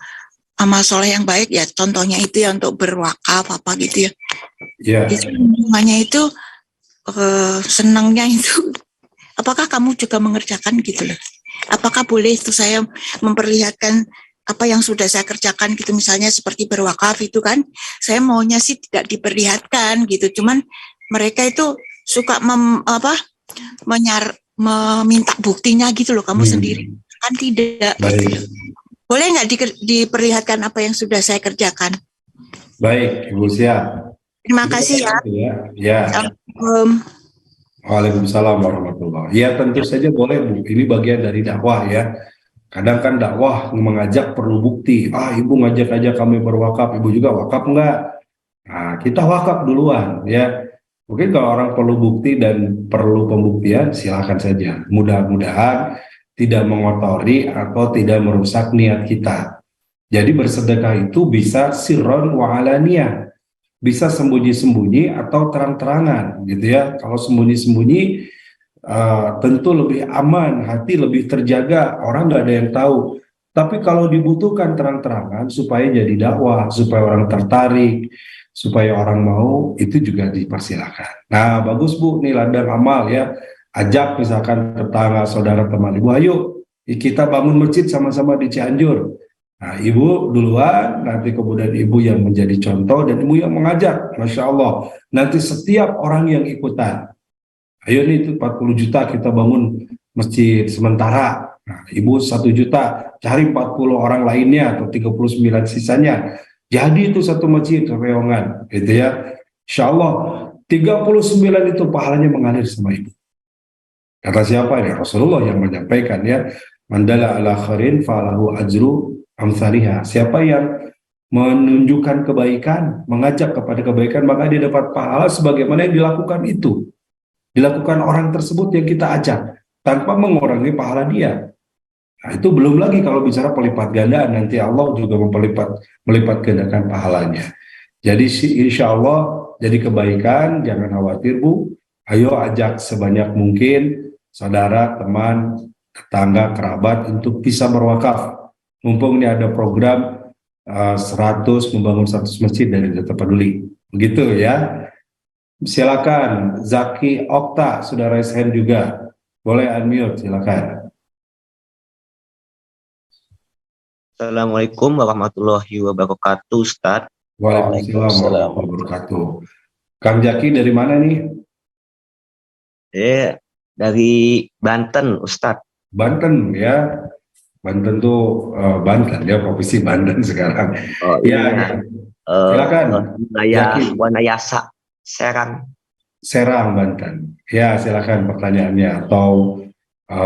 amal soleh yang baik ya, contohnya itu ya untuk berwakaf apa gitu ya. Ya. Itu lingkungannya itu senangnya itu, apakah kamu juga mengerjakan gitu loh? Apakah boleh itu saya memperlihatkan apa yang sudah saya kerjakan gitu, misalnya seperti berwakaf itu kan, saya maunya sih tidak diperlihatkan gitu, cuman mereka itu suka meminta buktinya gitu loh, kamu sendiri kan tidak. Gitu. Boleh nggak diperlihatkan apa yang sudah saya kerjakan? Baik, Ibu siap. Terima kasih ya. Ya. Waalaikumsalam warahmatullahi wabarakatuh. Ya, tentu saja boleh Bu. Ini bagian dari dakwah ya. Kadang kan dakwah mengajak perlu bukti. Ibu ngajak aja kami berwakaf, ibu juga wakaf enggak? Nah, kita wakaf duluan ya. Mungkin kalau orang perlu bukti dan perlu pembuktian, silakan saja. Mudah-mudahan tidak mengotori atau tidak merusak niat kita. Jadi bersedekah itu bisa sirron wa alaniyah, bisa sembunyi-sembunyi atau terang-terangan gitu ya. Kalau sembunyi-sembunyi tentu lebih aman, hati lebih terjaga, orang nggak ada yang tahu. Tapi kalau dibutuhkan terang-terangan supaya jadi dakwah, supaya orang tertarik, supaya orang mau, itu juga dipersilakan. Nah, bagus Bu, nih ladang amal ya. Ajak misalkan tetangga, saudara, teman Ibu, ayo kita bangun masjid sama-sama di Cianjur. Nah, Ibu duluan, nanti kemudian Ibu yang menjadi contoh dan Ibu yang mengajak. Masya Allah, nanti setiap orang yang ikutan, ayo nih itu 40 juta kita bangun masjid sementara. Nah, Ibu 1 juta, cari 40 orang lainnya atau 39 sisanya. Jadi itu satu masjid reongan, gitu ya. Insya Allah 39 itu pahalanya mengalir sama Ibu. Kata siapa ini? Rasulullah yang menyampaikan ya. Mandala ala khairin falahu ajru amsalihha. Siapa yang menunjukkan kebaikan, mengajak kepada kebaikan, maka dia dapat pahala sebagaimana yang dilakukan itu. Dilakukan orang tersebut yang kita ajak, tanpa mengurangi pahala dia. Nah, itu belum lagi kalau bicara pelipat gandaan, nanti Allah juga melipat gandakan pahalanya. Jadi insya Allah jadi kebaikan, jangan khawatir Bu. Ayo ajak sebanyak mungkin saudara, teman, tetangga, kerabat untuk bisa berwakaf. Mumpung ini ada program 100 membangun 100 masjid dari Data Peduli. Begitu ya. Silakan Zaki Okta sudah raise hand juga. Boleh unmute, silakan. Assalamualaikum warahmatullahi wabarakatuh, Ustaz. Waalaikumsalam warahmatullahi wabarakatuh. Kang Zaki dari mana nih? Dari Banten, Ustadz. Banten ya, Banten tuh Banten ya, provinsi Banten sekarang. Oh ya, silakan. Wanayasa, Serang. Serang, Banten. Ya, silakan pertanyaannya atau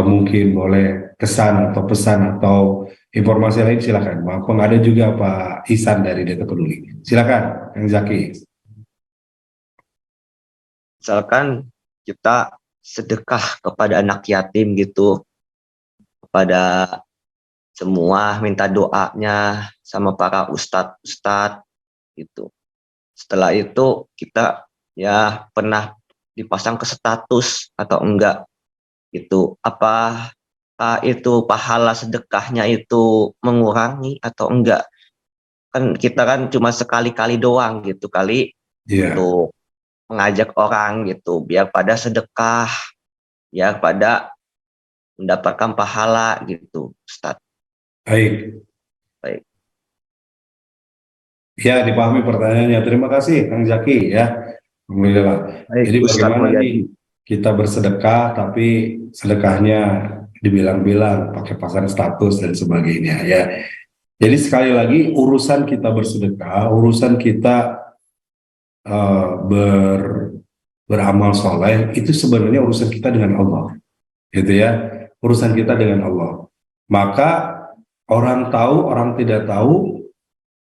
mungkin boleh kesan atau pesan atau informasi lain silakan. Maupun ada juga Pak Ihsan dari Data Peduli. Silakan, Kang Zaki. Misalkan kita sedekah kepada anak yatim gitu, kepada semua minta doanya sama para ustadz gitu. Setelah itu kita ya pernah dipasang ke status atau enggak gitu. Apa itu pahala sedekahnya itu mengurangi atau enggak? Kan kita kan cuma sekali-kali doang gitu kali untuk mengajak orang gitu biar pada sedekah, biar pada mendapatkan pahala gitu, Ustadz. Baik. Baik. Ya, dipahami pertanyaannya. Terima kasih, Kang Zaki ya. Alhamdulillah. Baik, Jadi Ustadz bagaimana Mulyadi. nih kita bersedekah tapi sedekahnya dibilang-bilang pakai pasang status dan sebagainya ya. Jadi sekali lagi urusan kita bersedekah, urusan kita beramal soleh itu sebenarnya urusan kita dengan Allah, gitu ya. Urusan kita dengan Allah. Maka orang tahu, orang tidak tahu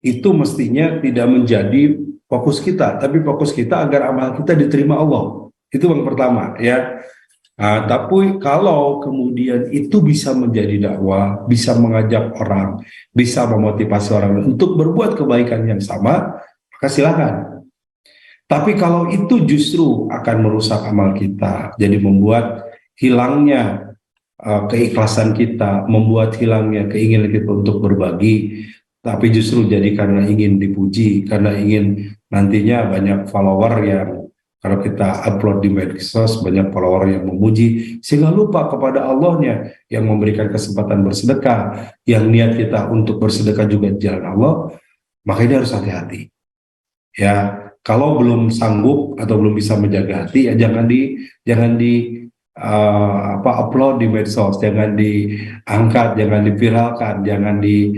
itu mestinya tidak menjadi fokus kita, tapi fokus kita agar amal kita diterima Allah. Itu yang pertama ya. Nah, tapi kalau kemudian itu bisa menjadi dakwah, bisa mengajak orang, bisa memotivasi orang untuk berbuat kebaikan yang sama, maka silakan. Tapi kalau itu justru akan merusak amal kita, jadi membuat hilangnya keikhlasan kita, membuat hilangnya keinginan kita untuk berbagi, tapi justru jadi karena ingin dipuji, karena ingin nantinya banyak follower yang kalau kita upload di medsos banyak follower yang memuji, sehingga lupa kepada Allahnya yang memberikan kesempatan bersedekah, yang niat kita untuk bersedekah juga di jalan Allah, maka ini harus hati-hati. Ya, kalau belum sanggup atau belum bisa menjaga hati, ya jangan di upload di medsos, jangan diangkat, jangan diviralkan, jangan di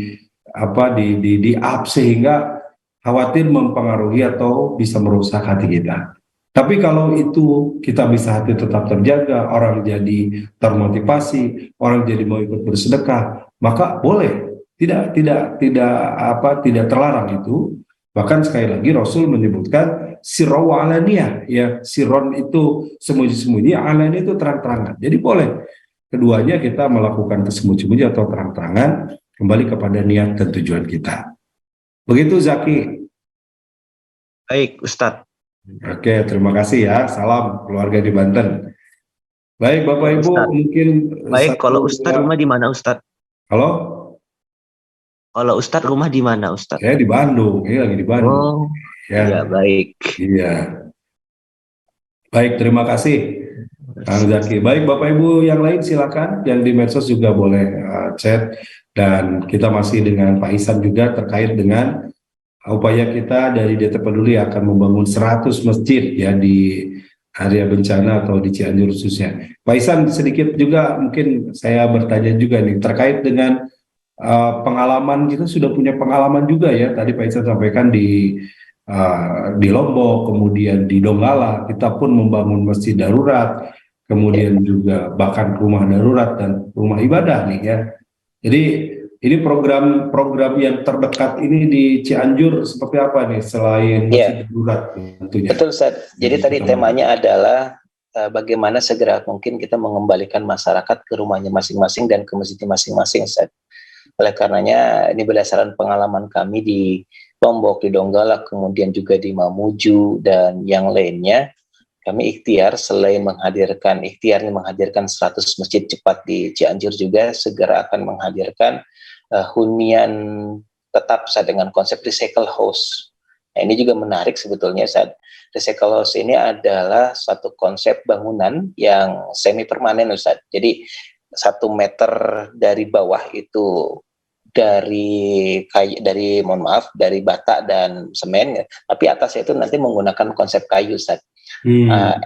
up sehingga khawatir mempengaruhi atau bisa merusak hati kita. Tapi kalau itu kita bisa hati tetap terjaga, orang jadi termotivasi, orang jadi mau ikut bersedekah, maka boleh, tidak terlarang itu. Bahkan sekali lagi Rasul menyebutkan sirron wa alaniyah, ya, sirron itu sembunyi-sembunyi, alaniyah itu terang-terangan. Jadi boleh keduanya kita melakukan sembunyi-sembunyi atau terang-terangan, kembali kepada niat dan tujuan kita. Begitu Zaki. Baik, Ustadz. Oke, terima kasih ya. Salam keluarga di Banten. Baik, Bapak Ibu, Ustadz. mungkin Baik, kalau Ustadz rumah di mana, Ustadz? Halo? Kalau Ustadz rumah di mana, Ustadz? Saya di Bandung, ini lagi di Bandung. Oh, ya, baik. Iya. Baik, terima kasih Kang Zaki. Baik, Bapak Ibu yang lain silakan, yang di medsos juga boleh chat, dan kita masih dengan Pak Ihsan juga terkait dengan upaya kita dari Data Peduli akan membangun 100 masjid ya di area bencana atau di Cianjur khususnya. Pak Ihsan, sedikit juga mungkin saya bertanya juga nih terkait dengan pengalaman, kita sudah punya pengalaman juga ya, tadi Pak Ihsan sampaikan di Lombok, kemudian di Donggala kita pun membangun masjid darurat, kemudian juga bahkan rumah darurat dan rumah ibadah nih ya. Jadi ini program yang terdekat ini di Cianjur seperti apa nih selain masjid darurat tentunya. Betul, Ustaz. Jadi tadi temanya adalah bagaimana segera mungkin kita mengembalikan masyarakat ke rumahnya masing-masing dan ke masjidnya masing-masing, Ustaz. Oleh karenanya ini berdasarkan pengalaman kami di Lombok, di Donggala, kemudian juga di Mamuju dan yang lainnya, kami ikhtiar selain menghadirkan 100 masjid cepat di Cianjur, juga segera akan menghadirkan hunian tetap dengan konsep recycle house. Nah, ini juga menarik sebetulnya, saat recycle house ini adalah satu konsep bangunan yang semi permanen, Ustaz. Jadi 1 meter dari bawah itu dari bata dan semen, ya. Tapi atasnya itu nanti menggunakan konsep kayu, Ustaz.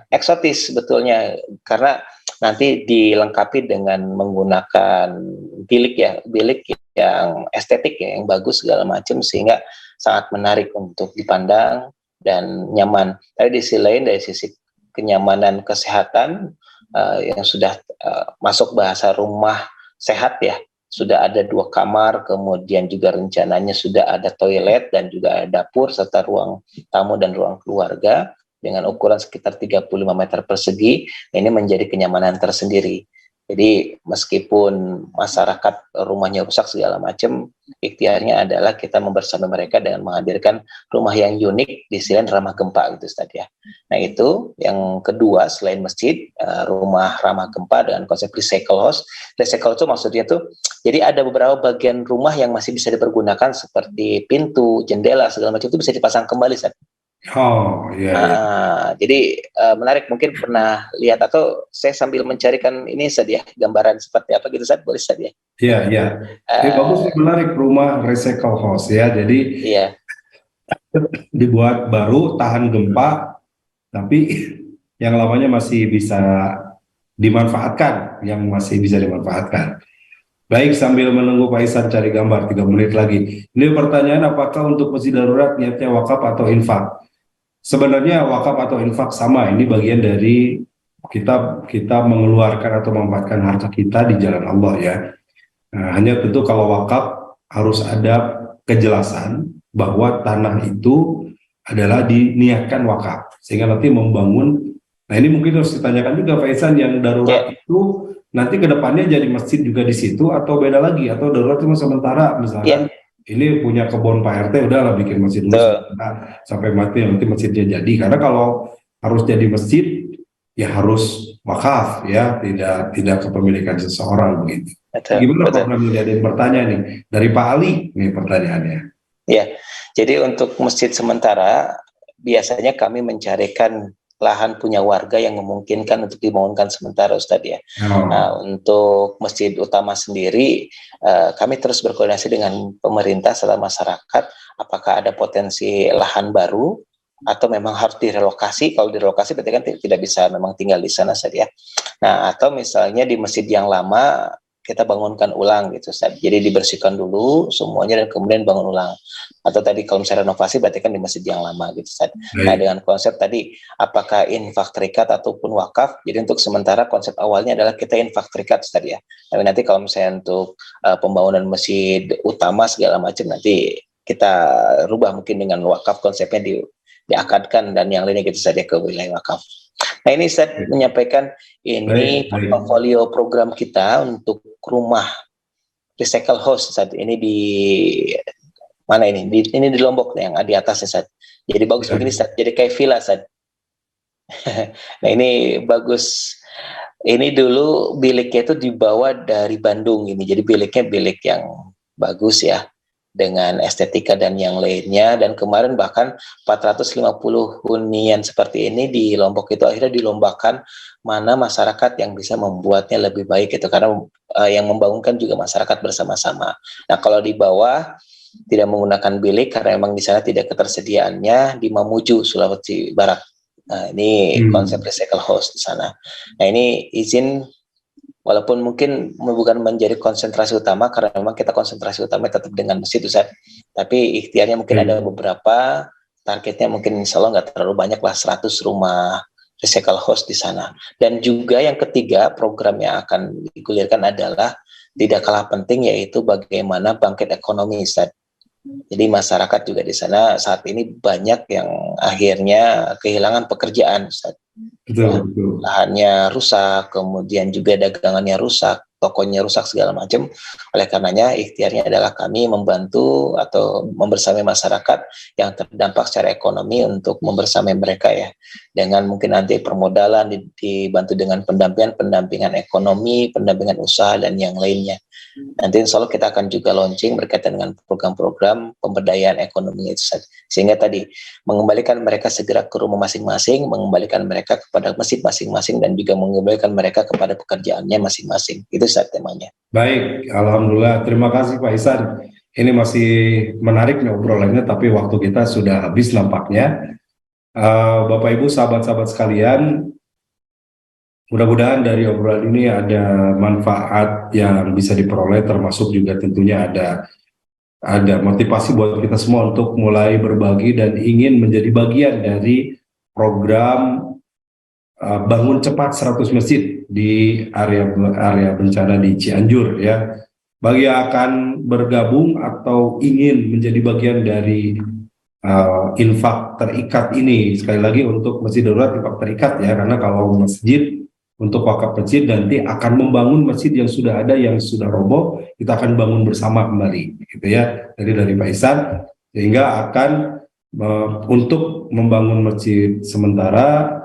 Eksotis sebetulnya, karena nanti dilengkapi dengan menggunakan bilik yang estetik ya, yang bagus segala macam, sehingga sangat menarik untuk dipandang dan nyaman. Tapi di sisi lain dari sisi kenyamanan kesehatan yang sudah masuk bahasa rumah sehat ya. Sudah ada 2 kamar, kemudian juga rencananya sudah ada toilet dan juga ada dapur serta ruang tamu dan ruang keluarga dengan ukuran sekitar 35 meter persegi. Ini menjadi kenyamanan tersendiri. Jadi meskipun masyarakat rumahnya rusak segala macam, ikhtiarnya adalah kita membersamai mereka dengan menghadirkan rumah yang unik di selain ramah gempa gitu Ustaz ya. Nah itu yang kedua, selain masjid, rumah ramah gempa dengan konsep recycle house. Recycle itu maksudnya tuh, jadi ada beberapa bagian rumah yang masih bisa dipergunakan seperti pintu, jendela segala macam itu bisa dipasang kembali Ustaz. Oh iya. Jadi menarik, mungkin pernah lihat atau saya sambil mencarikan ini saja gambaran seperti apa gitu Ustaz, boleh Ustaz ya? Iya. Ini bagus, menarik, rumah recycle house ya. Jadi Iya. dibuat baru, tahan gempa, tapi yang lamanya masih bisa dimanfaatkan, Baik, sambil menunggu Pak Ihsan cari gambar 3 menit lagi. Ini pertanyaan, apakah untuk masjid darurat niatnya wakaf atau infak? Sebenarnya wakaf atau infak sama, ini bagian dari kita mengeluarkan atau memanfaatkan harta kita di jalan Allah ya. Nah, hanya tentu kalau wakaf harus ada kejelasan bahwa tanah itu adalah diniatkan wakaf, sehingga nanti membangun. Nah ini mungkin harus ditanyakan juga Pak Ihsan, yang darurat itu nanti kedepannya jadi masjid juga di situ atau beda lagi, atau darurat cuma sementara, misalnya ini punya kebun Pak RT, udahlah bikin masjid sampai mati, nanti masjidnya jadi. Karena kalau harus jadi masjid ya harus wakaf ya, tidak kepemilikan seseorang begitu. Gimana Pak Ramli, ada yang bertanya nih dari Pak Ali nih pertanyaannya. Ya, jadi untuk masjid sementara biasanya kami mencarikan lahan punya warga yang memungkinkan untuk dibangunkan sementara Ustadz ya. Nah, untuk masjid utama sendiri kami terus berkoordinasi dengan pemerintah serta masyarakat, apakah ada potensi lahan baru atau memang harus direlokasi. Kalau direlokasi berarti kan tidak bisa memang tinggal di sana saja. Nah, atau misalnya di masjid yang lama kita bangunkan ulang gitu Ustaz. Jadi dibersihkan dulu semuanya dan kemudian bangun ulang. Atau tadi kalau misalnya renovasi berarti kan di masjid yang lama gitu Ustaz. Nah, dengan konsep tadi apakah infak terikat ataupun wakaf. Jadi untuk sementara konsep awalnya adalah kita infak terikat Ustaz ya. Tapi nanti kalau misalnya untuk pembangunan masjid utama segala macam nanti kita rubah mungkin dengan wakaf, konsepnya diakadkan dan yang lainnya gitu saja ke wilayah wakaf. Nah ini saya menyampaikan ini portfolio program kita untuk rumah recycle house saat ini di mana ini? Ini di Lombok yang di atasnya saat. Jadi bagus begini saat. Jadi kayak villa saat. Nah ini bagus. Ini dulu biliknya itu dibawa dari Bandung ini. Jadi biliknya bilik yang bagus ya, dengan estetika dan yang lainnya. Dan kemarin bahkan 450 hunian seperti ini di Lombok itu akhirnya dilombakan mana masyarakat yang bisa membuatnya lebih baik itu, karena yang membangunkan juga masyarakat bersama-sama. Nah kalau di bawah tidak menggunakan bilik karena memang di sana tidak ketersediaannya, di Mamuju, Sulawesi Barat. Nah ini konsep recycle house di sana. Nah ini izin walaupun mungkin bukan menjadi konsentrasi utama karena memang kita konsentrasi utama tetap dengan masjid Ustaz. Tapi ikhtiarnya mungkin ada beberapa, targetnya mungkin insya Allah nggak terlalu banyak lah, 100 rumah recycle house di sana. Dan juga yang ketiga program yang akan digulirkan adalah tidak kalah penting, yaitu bagaimana bangkit ekonomi Ustaz. Jadi masyarakat juga di sana saat ini banyak yang akhirnya kehilangan pekerjaan Ustaz. Betul. Lahannya rusak, kemudian juga dagangannya rusak, tokonya rusak segala macam. Oleh karenanya ikhtiarnya adalah kami membantu atau membersamai masyarakat yang terdampak secara ekonomi untuk membersamai mereka ya, dengan mungkin nanti permodalan dibantu dengan pendampingan ekonomi, pendampingan usaha dan yang lainnya. Nanti insya Allah kita akan juga launching berkaitan dengan program-program pemberdayaan ekonomi itu, sehingga tadi mengembalikan mereka segera ke rumah masing-masing, mengembalikan mereka kepada masjid masing-masing, dan juga mengembalikan mereka kepada pekerjaannya masing-masing. Itu saat temanya. Baik, alhamdulillah, terima kasih Pak Ihsan. Ini masih menarik nih obrolannya, tapi waktu kita sudah habis nampaknya. Bapak Ibu, sahabat-sahabat sekalian, mudah-mudahan dari obrolan ini ada manfaat yang bisa diperoleh, termasuk juga tentunya ada motivasi buat kita semua untuk mulai berbagi dan ingin menjadi bagian dari program bangun cepat 100 masjid di area bencana di Cianjur ya. Bagi yang akan bergabung atau ingin menjadi bagian dari infak terikat ini, sekali lagi untuk masjid darurat infak terikat ya, karena kalau masjid untuk wakaf masjid nanti akan membangun masjid yang sudah ada, yang sudah roboh, kita akan bangun bersama kembali gitu ya, dari Pak Ihsan, sehingga akan untuk membangun masjid sementara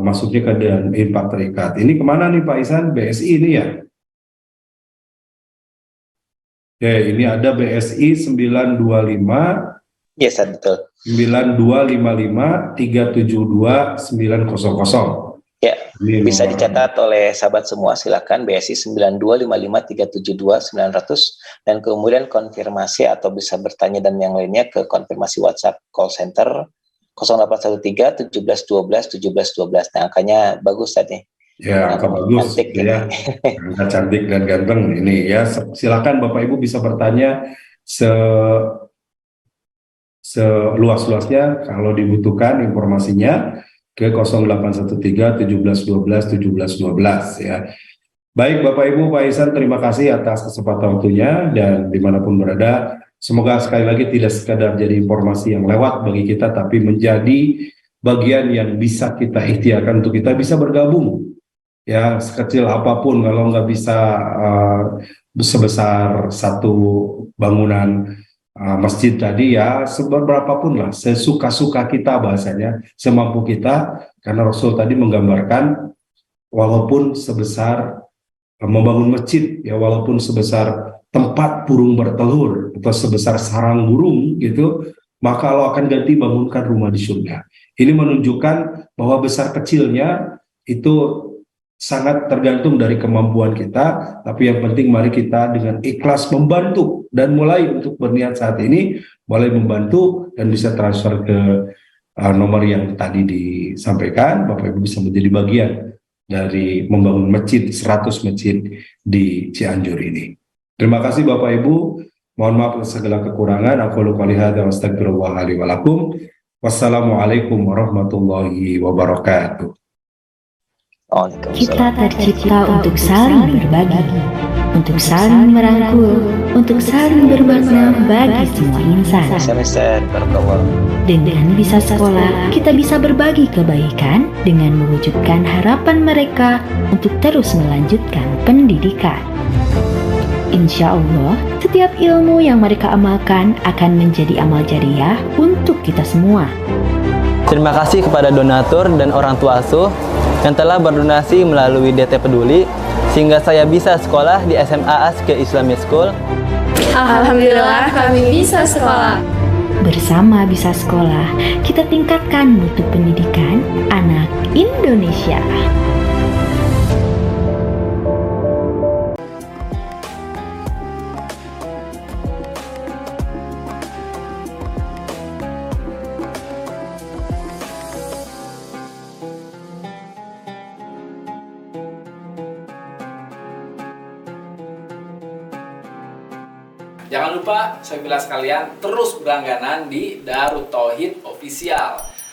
masuknya ke dan infak terikat. Ini kemana nih Pak Ihsan? BSI ini ya? Oke, ini ada BSI 925 Yes, betul. 9255 372 900. Ya, Ini bisa nomor. dicatat oleh sahabat semua, silakan BSI 9255 372 900, dan kemudian konfirmasi atau bisa bertanya dan yang lainnya ke konfirmasi WhatsApp call center 0813 17 12 17 12. Nah, angkanya bagus tadi. Ya, angka bagus Cantik ya. Angka cantik dan ganteng ini ya. Silakan Bapak Ibu bisa bertanya seluas-luasnya kalau dibutuhkan informasinya ke 0813 17 12 17 12 ya. Baik Bapak Ibu, Pak Ihsan, terima kasih atas kesempatan waktunya, dan dimanapun berada, semoga sekali lagi tidak sekadar jadi informasi yang lewat bagi kita, tapi menjadi bagian yang bisa kita ikhtiarkan untuk kita bisa bergabung ya, sekecil apapun. Kalau nggak bisa sebesar satu bangunan masjid tadi ya, seberapapun lah, sesuka-suka kita bahasanya, semampu kita, karena Rasul tadi menggambarkan walaupun sebesar membangun masjid ya, walaupun sebesar tempat burung bertelur atau sebesar sarang burung gitu, maka Allah akan ganti bangunkan rumah di surga. Ini menunjukkan bahwa besar kecilnya itu sangat tergantung dari kemampuan kita, tapi yang penting mari kita dengan ikhlas membantu, dan mulai untuk berniat saat ini, mulai membantu dan bisa transfer ke nomor yang tadi disampaikan. Bapak Ibu bisa menjadi bagian dari membangun masjid 100 masjid di Cianjur ini. Terima kasih Bapak Ibu. Mohon maaf atas segala kekurangan. Aku qouli hadza wa astaghfirullah li wa lakum. Wassalamualaikum warahmatullahi wabarakatuh. Kita tercipta untuk saling berbagi, untuk saling merangkul, untuk saling bermakna bagi semua insan. Dengan bisa sekolah, kita bisa berbagi kebaikan dengan mewujudkan harapan mereka untuk terus melanjutkan pendidikan. Insya Allah, setiap ilmu yang mereka amalkan akan menjadi amal jariah untuk kita semua. Terima kasih kepada donatur dan orang tua asuh yang telah berdonasi melalui DT Peduli, sehingga saya bisa sekolah di SMA Aske Islamic School. Alhamdulillah kami bisa sekolah. Bersama Bisa Sekolah, kita tingkatkan mutu pendidikan anak Indonesia. Jangan lupa, saya bilang sekalian, terus berlangganan di Darut Tauhid Official.